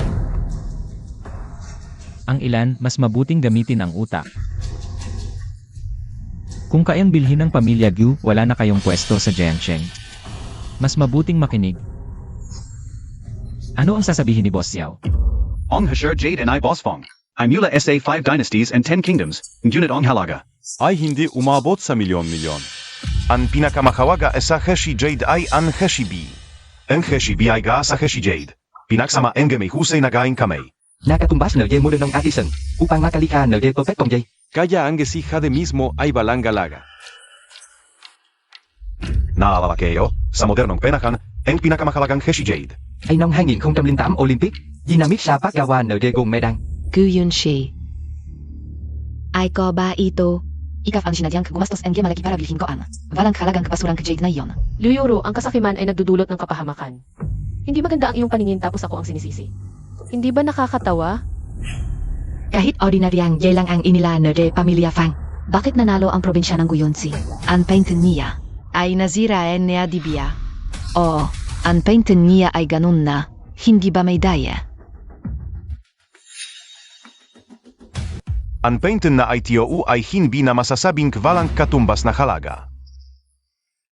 Ang ilan, mas mabuting gamitin ang utak. Kung kayang bilhin ng pamilya Gu, wala na kayong pwesto sa Jiangsheng. Mas mabuting makinig. Ano ang sasabihin ni Boss Xiao? Ong Hashur Jade and I Boss Fong. I'm Mula SA 5 Dynasties and 10 Kingdoms. Ngunit Ong Halaga. Ay hindi umabot sa milyon-milyon. Ang pinakamahawaga sa Heshi Jade ay ang Heshi B. Ang Heshi B ay ga sa Heshi Jade. Pinaksama ang may husay na gaing kamay. Nakatumbas na ye mula ng atisan, upang makalika na ye perfect kong ye. Kaya ang gesija de mismo ay balangalaga. Naalala kayo, sa modernong penakan, ang pinakamahalagang Heshi Jade. Ay nong hangin kong tamlintam Olympic, ginamit sa paggawa na ye gong medang. Gu Yunshi. Ay ko ba ito? Ikaw ang sinadyang gumastos ang malaki para bilhin ko ang walang halagang kapasurang Jade na iyon. Liu Yuro, ang kasakiman ay nagdudulot ng kapahamakan. Hindi maganda ang iyong paningin tapos ako ang sinisisi. Hindi ba nakakatawa? Kahit ordinaryang ye lang ang inila na de pamilya Fang. Bakit nanalo ang probinsya ng Guyonsi? Ang paintin niya ay nazirain niya Dibia. O, ang paintin niya ay ganun na, hindi ba may daya? Ang paintin na ITOU ay hindi na masasabing walang katumbas na halaga.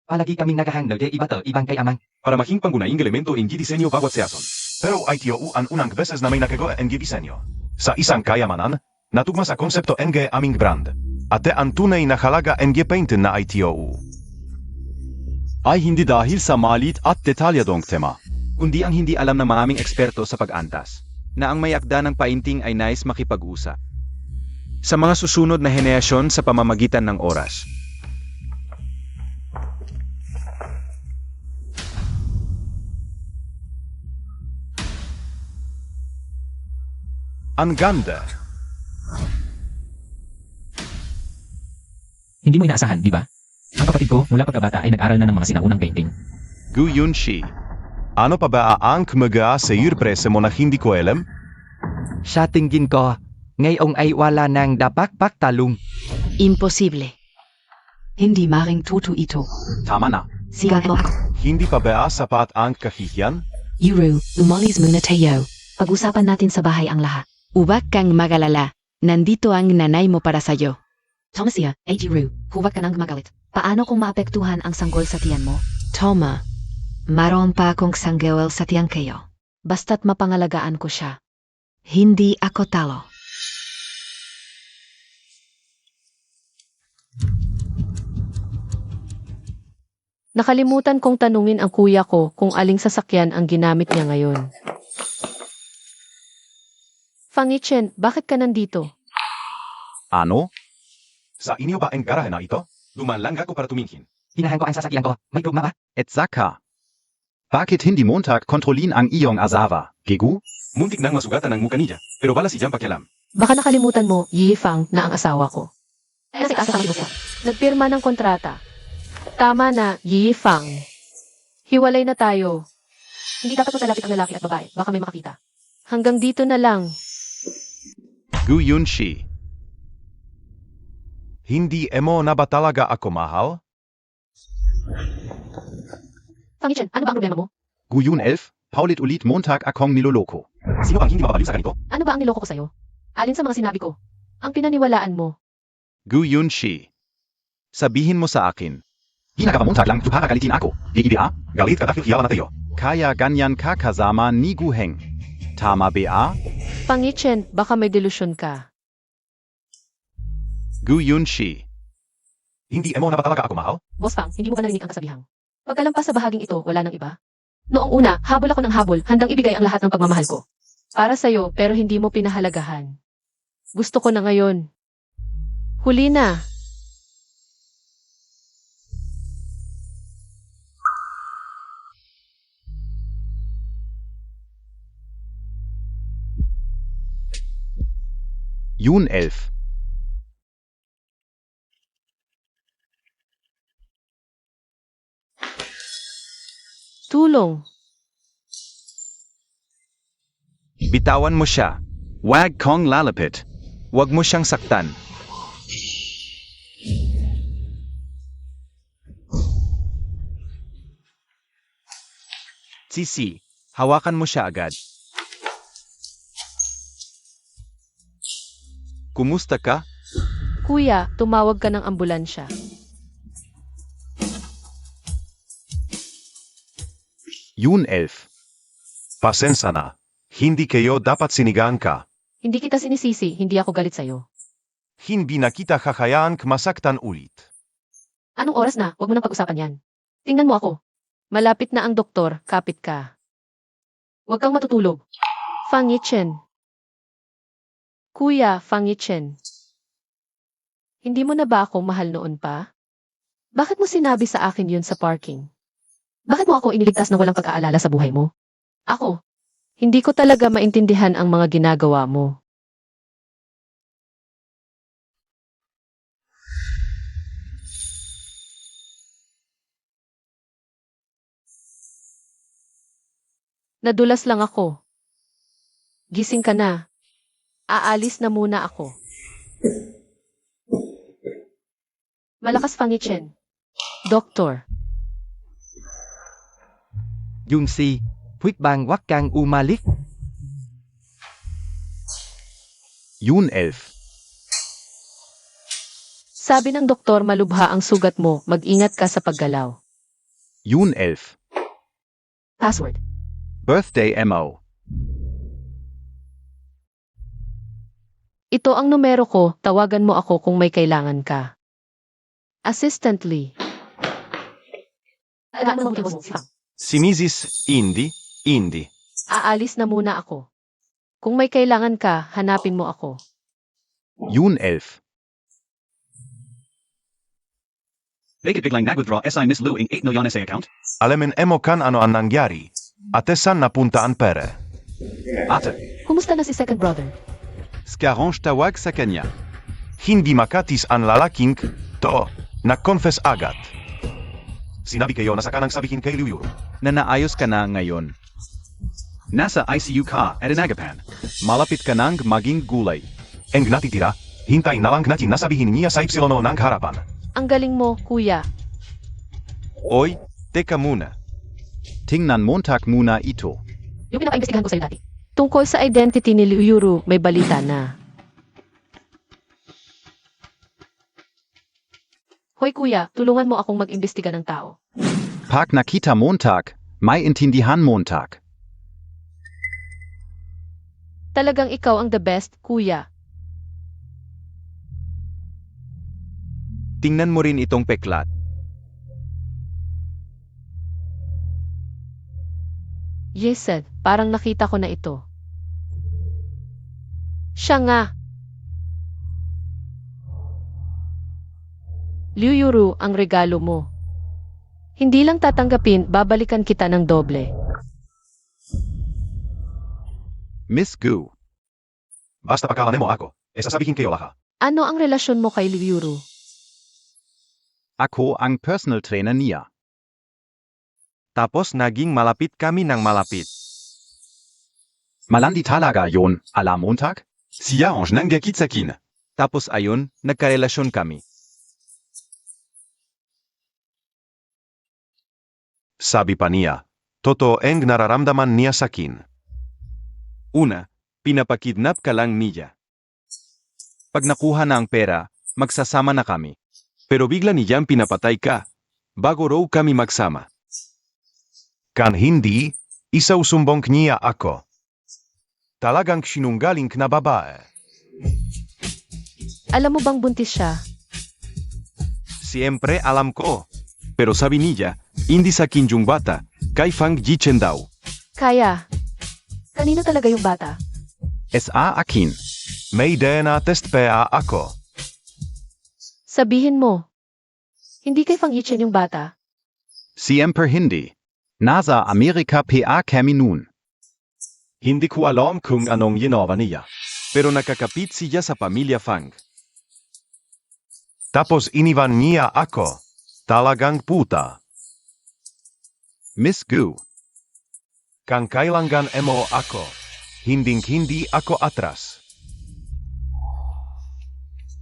Palagi kaming nakahang na ye iba to ibang kay amang. Para maging panggunaing elemento ang disenyo bawat season. Pero ITOU ang unang beses na may nakagawa ang disenyo. Sa isang kayamanan, natugma sa konsepto ng aming brand. Ate ang tunay na halaga ang paintin na ITOU. Ay hindi dahil sa malit at detalyadong tema. Kundi ang hindi alam ng mga aming eksperto sa pag-antas, na ang may akda ng painting ay nais makipag-usap. Sa mga susunod na henerasyon sa pamamagitan ng oras. Ang ganda. Hindi mo inaasahan, di ba? Ang kapatid ko, mula pagkabata ay nag-aral na ng mga sinaunang painting. Gu Yunshi. Ano pa ba ang mga sa surpresa mo na hindi ko alam? Sa tingin ko, ngayong ay wala nang dapat pagtalong. Imposible. Hindi maring tutu ito. Tama na. Sigang mo ako. Hindi pa ba sapat ang kahihiyan? Yuru, umalis muna tayo. Pag-usapan natin sa bahay ang lahat. Huwag kang magalala. Nandito ang nanay mo para sa'yo. Thomasia, Yuru, huwag ka nang magalit. Paano kung maapektuhan ang sanggol sa tiyan mo? Toma, maroon pa akong sanggol sa tiyan kayo. Basta't mapangalagaan ko siya. Hindi ako talo. Nakalimutan kong tanungin ang kuya ko kung aling sasakyan ang ginamit niya ngayon. Fangichen, bakit ka nandito? Ano? Sa inyo ba ang garahe na ito? Duman lang ako para tumingin. Hinahan ko ang sasakyan ko. May problema ba? Et Saka. Bakit hindi Montag kontrolin ang iyong asawa, Gigu? Muntik nang masugatan ang mukha niya, pero wala siyang pakialam. Baka nakalimutan mo, Yi Fang, na ang asawa ko. Kasi kasama mo siya. Nagpirma ng kontrata. Tama na, Yi Fang. Hiwalay na tayo. Hindi dapat masalapit ang lalaki at babae. Baka may makakita. Hanggang dito na lang. Gu Yunshi. Hindi mo na ba talaga ako mahal? Fangichen, ano ba ang problema mo? Guyun 11, paulit-ulit Montag akong niloloko. Sino ang hindi mababaliw sa ganito? Ano ba ang niloko ko sa'yo? Alin sa mga sinabi ko? Ang pinaniwalaan mo. Gu Yunshi. Sabihin mo sa akin. Hinakapamuntag lang para galitin ako. Gigibia, galit ka dahil hiyawan na tayo. Kaya ganyan ka kasama ni Guheng. Tama ba? Fangichen, baka may delusyon ka. Gu Yunshi. Hindi mo na ba talaga ako mahal? Boss Fang, hindi mo ba narinig ang kasabihang? Pagkalampas sa bahaging ito, wala nang iba. Noong una, habol ako ng habol, handang ibigay ang lahat ng pagmamahal ko. Para sa'yo, pero hindi mo pinahalagahan. Gusto ko na ngayon. Huli na. Jun 11. Tulong. Bitawan mo siya. Wag kong lalapit. Huwag mo siyang saktan. Sisi, hawakan mo siya agad. Kumusta ka? Kuya, tumawag ka ng ambulansya. Yun elf. Pasensya na. Hindi kayo dapat sinigaan ka. Hindi kita sinisisi, hindi ako galit sa'yo. Hindi na kita kakayaan masaktan ulit. Anong oras na? Huwag mo nang pag-usapan yan. Tingnan mo ako. Malapit na ang doktor, kapit ka. Huwag kang matutulog. Fang Yichen. Kuya, Fang Yichen. Hindi mo na ba ako mahal noon pa? Bakit mo sinabi sa akin yun sa parking? Bakit mo ako iniligtas na walang pag-aalala sa buhay mo? Ako, hindi ko talaga maintindihan ang mga ginagawa mo. Nadulas lang ako. Gising ka na. Aalis na muna ako. Malakas Fang Yichen. Doktor. Yung si, huyết bang wắc kang umalik. Yun elf. Sabi ng doktor malubha ang sugat mo, mag-ingat ka sa paggalaw. Yun elf. Password. Birthday MO. Ito ang numero ko, tawagan mo ako kung may kailangan ka. Assistantly. Si Mrs. Indy. Aalis na muna ako. Kung may kailangan ka, hanapin mo ako. Yun elf. Bakit biglang nag-withdraw SI Miss Lu ing 8 million SA account? Alamin mo kan ano ang nangyari. Ate saan napunta ang pere? Ate, Kumusta na si second brother? Scarange tawag sa kanya. Hindi makatis ang lalaking to. Nag-confess agad. Sinabi kayo na sa kanang sabihin kay Liu. Na naayos ka na ngayon. nasa ICU ka at Inagapan. Malapit ka nang maging gulay. Ang natitira, hintay na lang natin nasabihin niya sa Ypsilono ng harapan. Ang galing mo, kuya. Oy, teka muna. Tingnan Montag muna ito. Yung pinaka-imbestigahan ko sa'yo dati. Tungkol sa identity ni Liu Yuru, may balita na. Hoy kuya, tulungan mo akong mag-imbestiga ng tao. Pag nakita Montag, may intindihan Montag. Talagang ikaw ang the best, kuya. Tingnan mo rin itong peklat. Yes, parang nakita ko na ito. Siya nga. Liu Yuru, ang regalo mo. Hindi lang tatanggapin, babalikan kita ng doble. Miss Gu. Basta pagkalanin mo ako, sasabihin kayo lahat. Ano ang relasyon mo kay Liu Yuru? Ako ang personal trainer niya. Tapos naging malapit kami ng malapit. Malandi talaga yon, ala Montag? Siya ang nanggakit sa akin. Tapos ayon, nagkarelasyon kami. Sabi pa niya, totoo ang nararamdaman niya sa akin. Una, pinapakidnap ka lang niya. Pag nakuha na ang pera, magsasama na kami. Pero bigla niyang pinapatay ka. Bago raw kami magsama. Kan hindi, isausumbong niya ako. Talagang sinungaling na babae. Alam mo bang buntis siya? Siyempre alam ko. Pero sabi niya, hindi sa akin yung bata, kay Fang Yichen daw. Kaya, kanino talaga yung bata? SA akin. May DNA test pa ako. Sabihin mo, hindi kay Fang Yichen yung bata? Siempre hindi. Nasa Amerika PA kami nun. Hindi ko alam kung anong ginawa niya. Pero nakakapit siya sa pamilya Fang. Tapos iniwan niya ako. Talagang puta. Miss Gu. Kang kailangan mo ako. Hindi ako atras.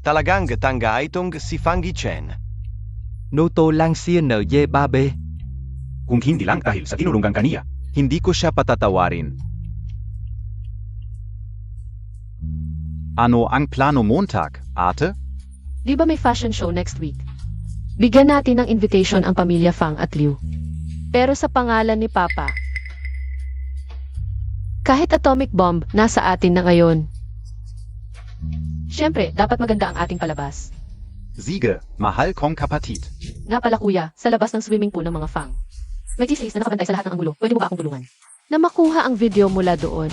Talagang tangga itong si Fang Yichen. Nô tô lang xia nở dê ba bê. Kung hindi lang dahil sa tinulungan kaniya, Hindi ko siya patatawarin. Ano ang plano Montag, ate? Di ba may fashion show next week? Bigyan natin ng invitation ang pamilya Fang at Liu. Pero sa pangalan ni Papa. Kahit atomic bomb, nasa atin na ngayon. Siyempre, dapat maganda ang ating palabas. Sige, mahal kong kapatid. Nga pala kuya, sa labas ng swimming pool ng mga Fang. May cheese na nakabantay sa lahat ng anggulo. Pwede mo ba akong tulungan? Na makuha ang video mula doon.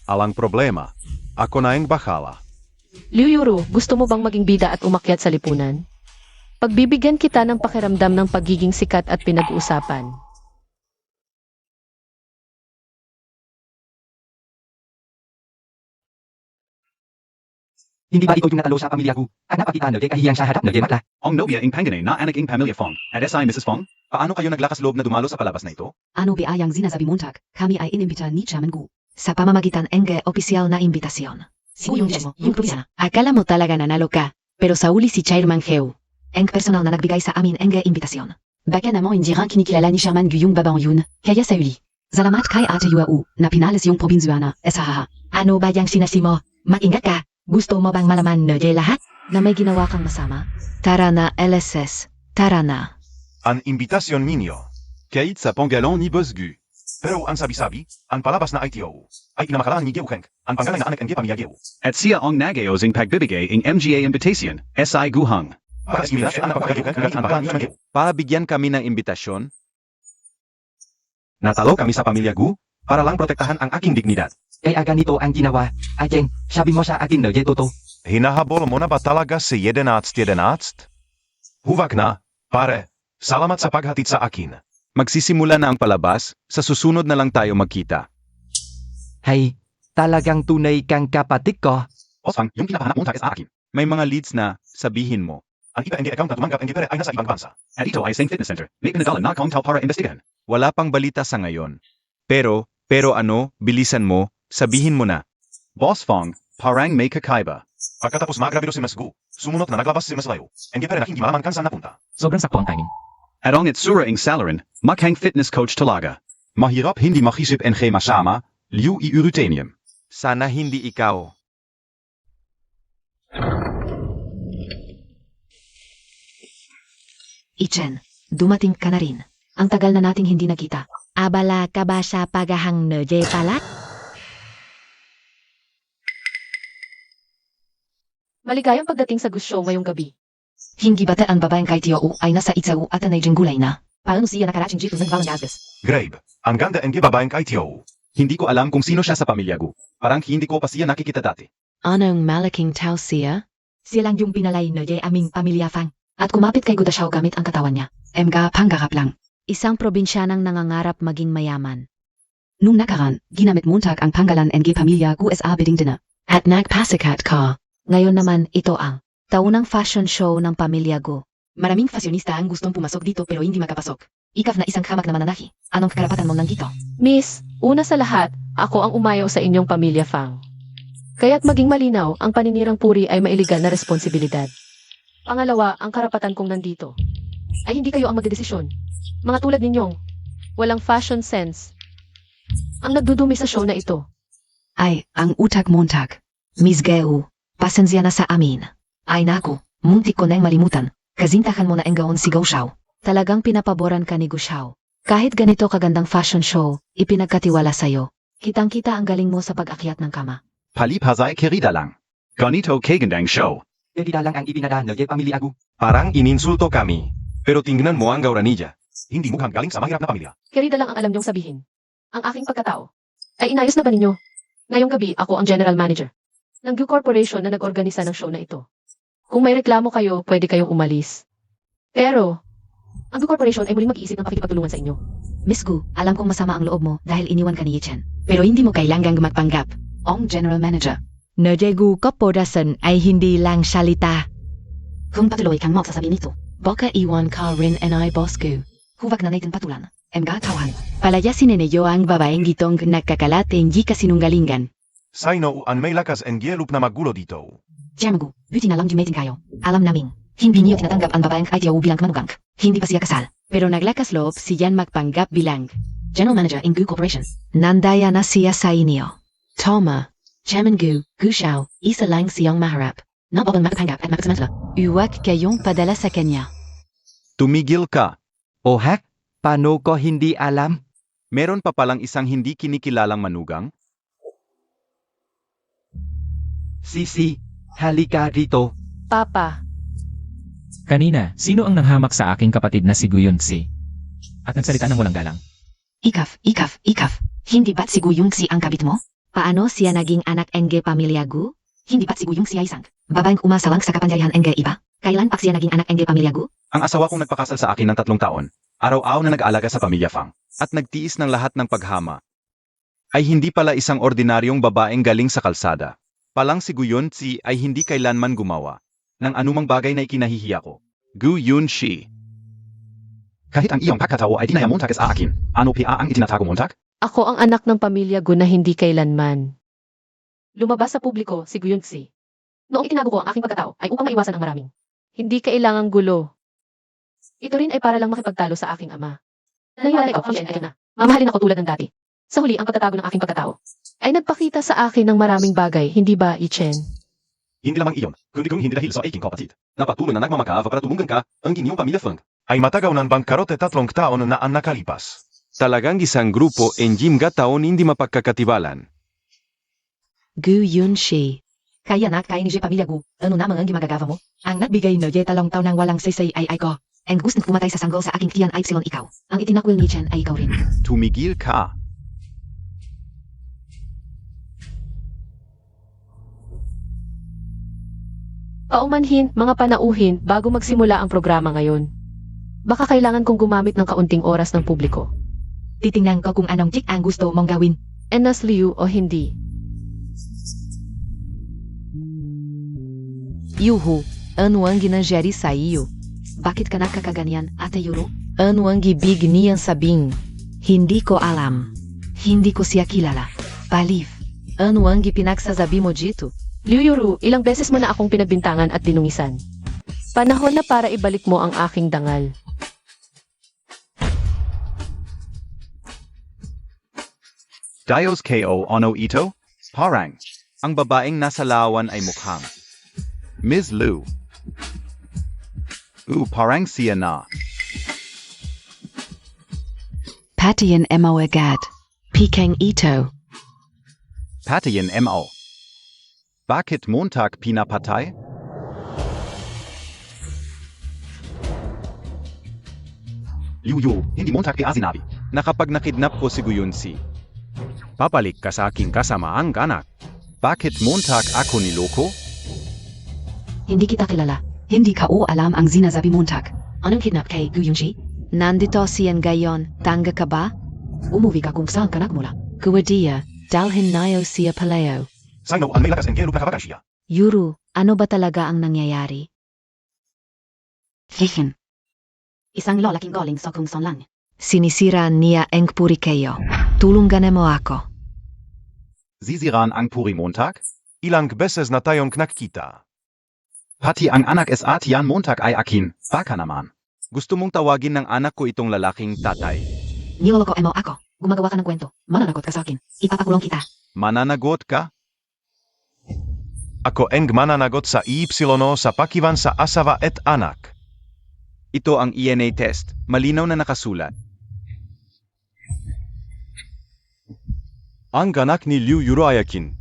Alang problema. Ako na ang bakala. Liu Yuru, gusto mo bang maging bida at umakyat sa lipunan? Pagbibigyan kita ng pakiramdam ng pagiging sikat at pinag-uusapan. Hindi ba ito yung natalo sa pamilya ko? At napakita nyo kahiyang sa harap nyo matla. Ong Nobia ing Pangane na anak ing Pamilya Fong. At SI Mrs. Fong? Paano kayo naglakas loob na dumalo sa palabas na ito? Ano ba ang sinasabi Montag? Kami ay inimbita ni Chairman Gu. Sa pamamagitan ng opisyal na imbitasyon. Yung probisa. Akala mo talaga nanalo ka, pero sa uli si Chairman Heo. Ang personal na nagbigay sa amin ang imbitasyon. Baka naman hindi rin kinikilala ni Chairman Gu yung babang yun, kaya sa uli. Salamat kay Ate Yuau, na pinalis yung probinsyana, esahaha. Ano ba yung sinasi mo? Mag-ingat ka. Gusto mo bang malaman na lahat? Na may ginawa kang masama? Tara na, LSS. Tara na. An imbitasyon ninyo. Kait sa Pongalon ni Bosgu. Pero ang sabi-sabi, ang palabas na ITO ay pinamakalaan ni Geukeng, ang pangalan na anak ng pamilya Geu. At siya ong nagaos ing pagbibigay ing MGA invitation. SI Guhang. Para isimila siya ang pamilya Geukeng ang pangalan ni Geu. Para bigyan kami ng imbitasyon, Natalo kami sa pamilya Gu para lang protektahan ang aking dignidad. Kaya ganito ang ginawa. Ajeng, sabi mo sa akin na toto. Hinahabol mo na ba talaga si 11-11? Huvak na, pare. Salamat sa paghatid sa akin. magsisimula na ang palabas, sa susunod na lang tayo magkita. Hay, talagang tunay kang kapatid ko. Osang, yung pinapahanap mo sa akin. May mga leads na, sabihin mo. Ang iba ang account na tumanggap ang pera ay nasa ibang bansa. At ito ay Sing Fitness Center. May pinadala na kong tao para investigahan. Wala pang balita sa ngayon. Pero ano, bilisan mo, sabihin mo na. Boss Fong, parang may kakaiba. Pagkatapos magrabido si Mas Gu, sumunod na naglabas si Mas Layo. Ang pera na hindi malaman kang saan napunta. Sobrang sakto ang timing. At ong itsura ing salarin, makhang fitness coach talaga. Mahirap hindi makisip ng masama, Liu I Urutanium. Sana hindi ikaw. Ichen, dumating ka na rin. Ang tagal na nating hindi nakita. Abala ka ba sa paghahang nerje pala? Maligayang pagdating sa gusto ngayong gabi. Hindi bata ang babaeng kay Tio ay nasa Itzaw at anay gulay na. Paano siya nakaraching jeep ng Valangasgas? Grabe, ang ganda ng babaeng kay Tio. Hindi ko alam kung sino siya sa pamilya Gu. Parang hindi ko pa siya nakikita dati. Anong malaking tao siya? Silang yung pinalay na aming pamilya Fang. At kumapit kay Gudashaw gamit ang katawan niya. Emga panggarap lang. Isang probinsyanang nangangarap maging mayaman. Nung nakaraan, ginamit Montag ang panggalan ng pamilya USA bidding dinner. At nagpasikat ka. Ngayon naman, ito ang taunang fashion show ng pamilya Gu. Maraming fashionista ang gustong pumasok dito pero hindi makapasok. Ikaw na isang kamag na mananahi. Anong karapatan mo nandito? Miss, una sa lahat, ako ang umayaw sa inyong pamilya Fang. Kaya't maging malinaw, ang paninirang puri ay mailigal na responsibilidad. Pangalawa, ang karapatan kong nandito ay hindi kayo ang magdedesisyon. Mga tulad ninyong walang fashion sense ang nagdudumi sa show na ito. Ay, ang utak Montag. Miss Geu, pasensya na sa amin. Ay naku, muntik ko nang malimutan. Kasintahan mo na ang gaon si Gushaw. Talagang pinapaboran ka ni Gushaw. Kahit ganito kagandang fashion show, ipinagkatiwala sa'yo. Kitang-kita ang galing mo sa pag-akyat ng kama. Palipazay kirida lang. Ganito kagandang show. Edita lang ang ipinada ng pamilya Gu. Parang ininsulto kami. Pero tingnan mo ang gaura niya. Hindi mukhang galing sa mahirap na pamilya. Kerida lang ang alam niyong sabihin. Ang aking pagkatao ay inayos na ba ninyo? Ngayong gabi, ako ang general manager ng Gu Corporation na nag-organisa ng show na ito. Kung may reklamo kayo, pwede kayong umalis. Pero, ang Gu Corporation ay muling mag-iisip ng pakikipagtulungan sa inyo. Miss Gu, alam kong masama ang loob mo dahil iniwan ka ni Yichen. Pero hindi mo kailangang magpanggap. Ang general manager. Nerje Gu Corporation ay hindi lang salita. Kung patuloy kang magsasabi nito, Baka iwan ka rin ay Boss Gu. huwag na natin patulan. Emga tawan. Palayasin ninyo ang babaeng gitong nagkakalat hindi kasinungalingan. Saino ang may lakas ang gielup na magulo dito. Jamagu, buti na lang dumating kayo. Alam namin, hindi niyo tinatanggap ang babaeng ITO bilang manugang. Hindi pa siya kasal. Pero naglakas loob siyan magpanggap bilang General Manager in Gu Corporation. Nandaya na siya sa inyo. Toma. Chairman Gu, Gu Shao, Isa Lang Siong Maharap. Nabobang makapanggap at makasamantala. Huwag kayong padala sa kanya. Tumigil ka. O ha? Paano ko hindi alam? Meron pa palang isang hindi kinikilalang manugang? Sisi, halika rito. Papa, Kanina, sino ang nanghamak sa aking kapatid na si Guyunsi? At nagsalita ng walang galang. Ikaf. Hindi ba't si Gu Yung si ang kabit mo? Paano siya naging anak enge pamilya Gu? Hindi ba't si Gu Yung si ay isang babaeng umasalang sa kapangyarihan enge iba? Kailan pa siya naging anak enge pamilya Gu? Ang asawa kong nagpakasal sa akin ng 3 taon, araw-araw na nag-aalaga sa pamilya Fang, at nagtiis ng lahat ng paghama, ay hindi pala isang ordinaryong babaeng galing sa kalsada. Palang si Guyunsi ay hindi kailanman gumawa ng anumang bagay na ikinahihiya ko. Gu Yunshi. Kahit ang iyong pagkatao ay dinayamontag sa akin, ano pa ang itinatago montag? ako ang anak ng pamilya Gu na hindi kailanman. Lumabas sa publiko si Guyunsi. Noong itinago ko ang aking pagkatao ay upang maiwasan ang maraming hindi kailangang gulo. Ito rin ay para lang makipagtalo sa aking ama. Nangyari ako, Fang Chen, ayun na. Mamahalin ako tulad ng dati. Sa huli, ang pagtatago ng aking pagkatao ay nagpakita sa akin ng maraming bagay, hindi ba, Ichen? Hindi lamang iyon, kundi kung hindi dahil sa aking kapatid. Napatuloy na nagmamakaawa para tumunggan ka ang inyong pamilya Fang. Ay matagaw ng bangkarote 3 taon na ang nakalipas. Talagang isang grupo enjim taon hindi mapagkakatibalan. Gu Yunshi. Kaya na kaya ni Je pamilya Gu. Ano namang ang gimagagawa mo? Ang nagbigay na Je talong taon ng walang sisay ay ko. Ang gustong pumatay sa sanggol sa aking tiyan ay Epsilon ikaw. Ang itinakwil ni Chen ay ikaw rin. Tumigil ka. Paumanhin, mga panauhin, bago magsimula ang programa ngayon. Baka kailangan kong gumamit ng kaunting oras ng publiko. Titingnan ko kung anong chick ang gusto mong gawin. Enas Liu o hindi. Yuhu, ano ang ginangyari sa iyo? Bakit ka nakakaganyan, Ate Yuro? Ano ang ibig niyang sabihin? Hindi ko alam. Hindi ko siya kilala. Baliw. Ano ang ipinagsasabi mo dito? Liu Yuru, ilang beses mo na akong pinagbintangan at dinungisan. Panahon na para ibalik mo ang aking dangal. Dios ko ono ito? Parang. Ang babaeng nasa lawan ay mukhang Ms. Lu. Parang siya na. Patayan mo agad. Pikang ito. Patayan mo. Bakit montag pinapatay? Liuyo, hindi montag sinabi na kapag nakidnap ko si Guyunsi, Papalik ka sa aking kasamaang anak. Bakit montag ako niloko? Hindi kita kilala. Hindi ka o alam ang sinasabi montag. Anong kidnap kay Gu Yunshi? Nandito siyan gayon. Tanga ka ba? Umuwi ka kung saan ka nagmula. Kuwadiya, dalhin nayo siya paleo. Sino ang may lakas ng gelo nakabaka siya? Yuru, ano ba talaga ang nangyayari? Hihin. Isang lolaking galing sa kung saan lang. Sinisira niya ang puri kayo. Tulungan mo ako. Sisiran ang puri montag? Ilang beses na tayong nakita. Pati ang anak sa tiyan montag ay akin, baka naman. Gusto mong tawagin ng anak ko itong lalaking tatay. Niloloko mo ako. Gumagawa ka ng kwento. Mananagot ka sa akin. Ipapakulong kita. Mananagot ka? Ako ang mananagot sa Ipsilono sa pakiwan sa asawa et anak. Ito ang ENA test, malinaw na nakasulat. Ang anak ni Liu Yuru ay akin.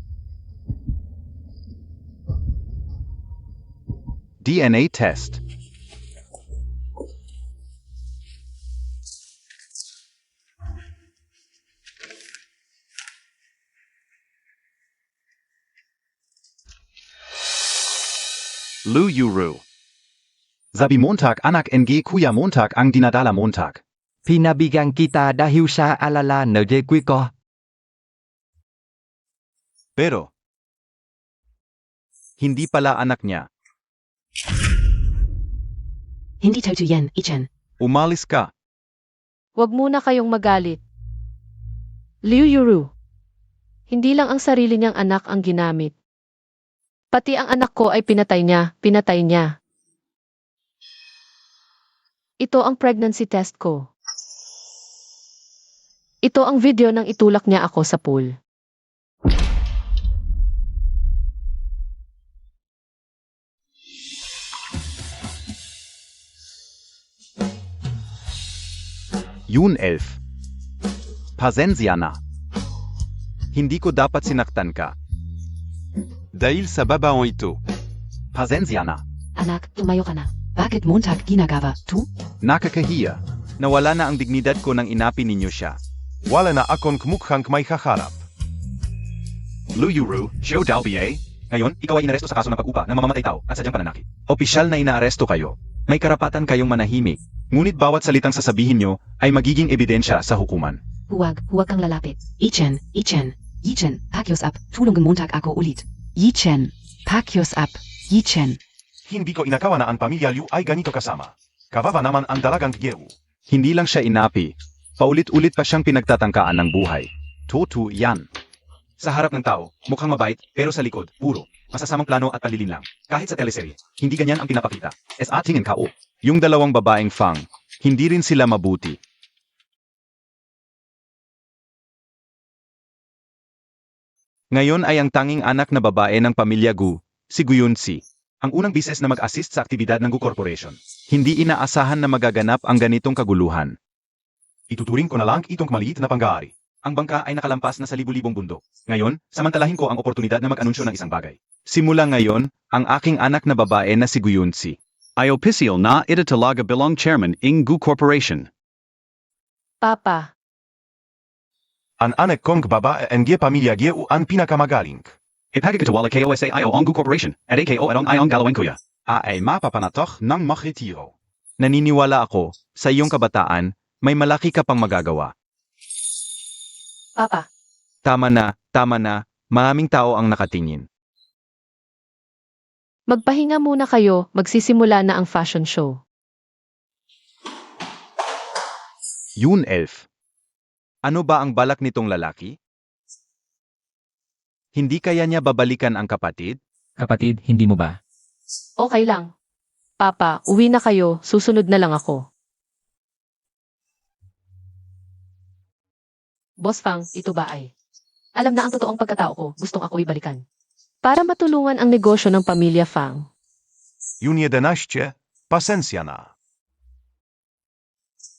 DNA test. Liu Yuru. Sabi montag anak NG kuya montag ang dinadala montag. Pinabigang kita dahil sa alala na Je ko. Pero, hindi pala anak niya. Hindi totoo yan, Ichen. Umalis ka. Huwag muna kayong magalit. Liu Yuru. Hindi lang ang sarili niyang anak ang ginamit. Pati ang anak ko ay pinatay niya. Ito ang pregnancy test ko. Ito ang video ng itulak niya ako sa pool. Yun, Elf. Pasensya na. Hindi ko dapat sinaktan ka. Dahil sa babaong ito. Pasensya na. Anak, tumayo ka na. Bakit Montag ginagawa? Tu? Nakakahiya. Nawala na ang dignidad ko nang inapi ninyo siya. Wala na akong kmukhang may haharap. Lu Yuru, Xiao Dalbie. Ngayon, ikaw ay inaresto sa kaso ng pag-upa ng mamamatay tao at sadyang pananakit. Opisyal na inaaresto kayo. May karapatan kayong manahimik. Ngunit bawat salitang sasabihin nyo ay magiging ebidensya sa hukuman. Huwag kang lalapit. Yichen, pakios up. Tulungan Montag ako ulit. Yichen, pakios up. Yichen. Hindi ko inakawa na ang pamilya Liu ay ganito kasama. Kawawa naman ang dalagang Geu. Hindi lang siya inapi. Paulit-ulit pa siyang pinagtatangkaan ng buhay. Totoo yan. Sa harap ng tao, mukhang mabait, pero sa likod, puro. Masasamang plano at palilin lang. Kahit sa teleserye, hindi ganyan ang pinapakita. Sa tingin ka, Yung dalawang babaeng Fang, hindi rin sila mabuti. Ngayon ay ang tanging anak na babae ng pamilya Gu, si Guyunsi, ang unang bises na mag-assist sa aktibidad ng Gu Corporation. Hindi inaasahan na magaganap ang ganitong kaguluhan. Ituturing ko na lang itong maliit na pang-aari. Ang bangka ay nakalampas na sa libu-libong bundok. Ngayon, samantalahin ko ang oportunidad na mag-anunsyo ng isang bagay. Simula ngayon, ang aking anak na babae na si Guyunsi. Iopisil na ita talaga bilang chairman ng Gu Corporation. Papa, Ang anak kong babae ang pamilya Geu ang pinakamagaling. Ipagkakatiwala kayo sa io ang Gu Corporation at AKO at ang iyong galawin kuya. Ay mapapanatok ng makretiro. Naniniwala ako, sa iyong kabataan, may malaki ka pang magagawa. Papa, Tama na, maraming tao ang nakatingin. magpahinga muna kayo, magsisimula na ang fashion show. Yun, Elf. Ano ba ang balak nitong lalaki? Hindi kaya niya babalikan ang kapatid? Kapatid, hindi mo ba? Okay lang. Papa, uwi na kayo, susunod na lang ako. Boss Fang, ito ba ay? Alam na ang totoong pagkatao ko, gustong ako ibalikan. Para matulungan ang negosyo ng pamilya Fang. Yun 11, pasensya na.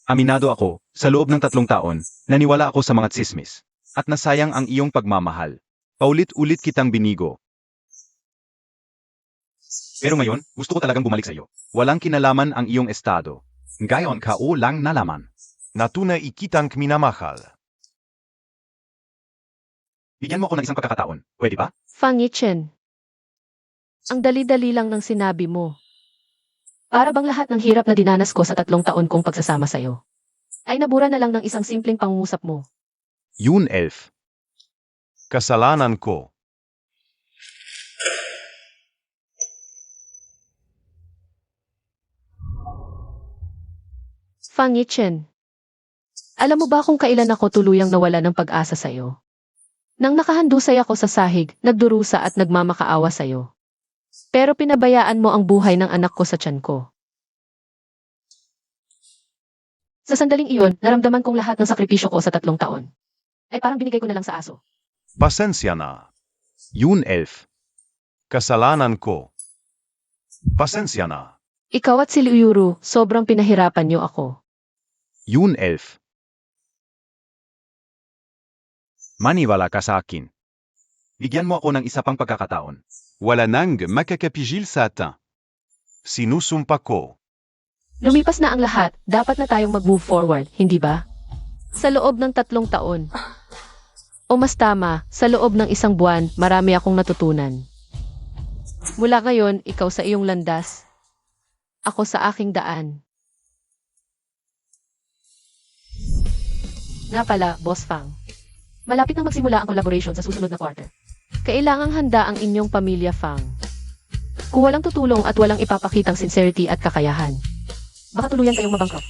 Aminado ako, sa loob ng 3 taon, naniwala ako sa mga tsismis. At nasayang ang iyong pagmamahal. Paulit-ulit kitang binigo. Pero ngayon, gusto ko talagang bumalik sa iyo. Walang kinalaman ang iyong estado. Ngayon ka lang nalaman. Natunay ikitang minamahal. Bigyan mo ako ng isang pagkakataon. Pwede ba? Fang Yichen. Ang dali-dali lang ng sinabi mo. Para bang lahat ng hirap na dinanas ko sa 3 taon kong pagsasama sa'yo, ay nabura na lang ng isang simpleng pangungusap mo. Yun, Elf. Kasalanan ko. Fang Yichen. Alam mo ba kung kailan ako tuluyang nawala ng pag-asa sa'yo? Nang nakahandusay ako sa sahig, nagdurusa at nagmamakaawa sa'yo. Pero pinabayaan mo ang buhay ng anak ko sa tiyan ko. Sa sandaling iyon, naramdaman kong lahat ng sakripisyo ko sa 3 taon. Ay parang binigay ko na lang sa aso. Pasensya na. Yun, Elf. Kasalanan ko. Pasensya na. Ikaw at si Liuyuru, sobrang pinahirapan niyo ako. Yun, Elf. Maniwala ka sa akin. Bigyan mo ako ng isa pang pagkakataon. Wala nang makakapigil sa atin. Sinusumpa ko. Lumipas na ang lahat, dapat na tayong mag-move forward, hindi ba? Sa loob ng 3 taon. O mas tama, sa loob ng 1 buwan, marami akong natutunan. Mula ngayon, ikaw sa iyong landas. Ako sa aking daan. Nga pala, Boss Fang. Malapit na magsimula ang collaboration sa susunod na quarter. Kailangang handa ang inyong pamilya Fang. Kung walang tutulong at walang ipapakitang sincerity at kakayahan, baka tuluyan kayong mabangkrut.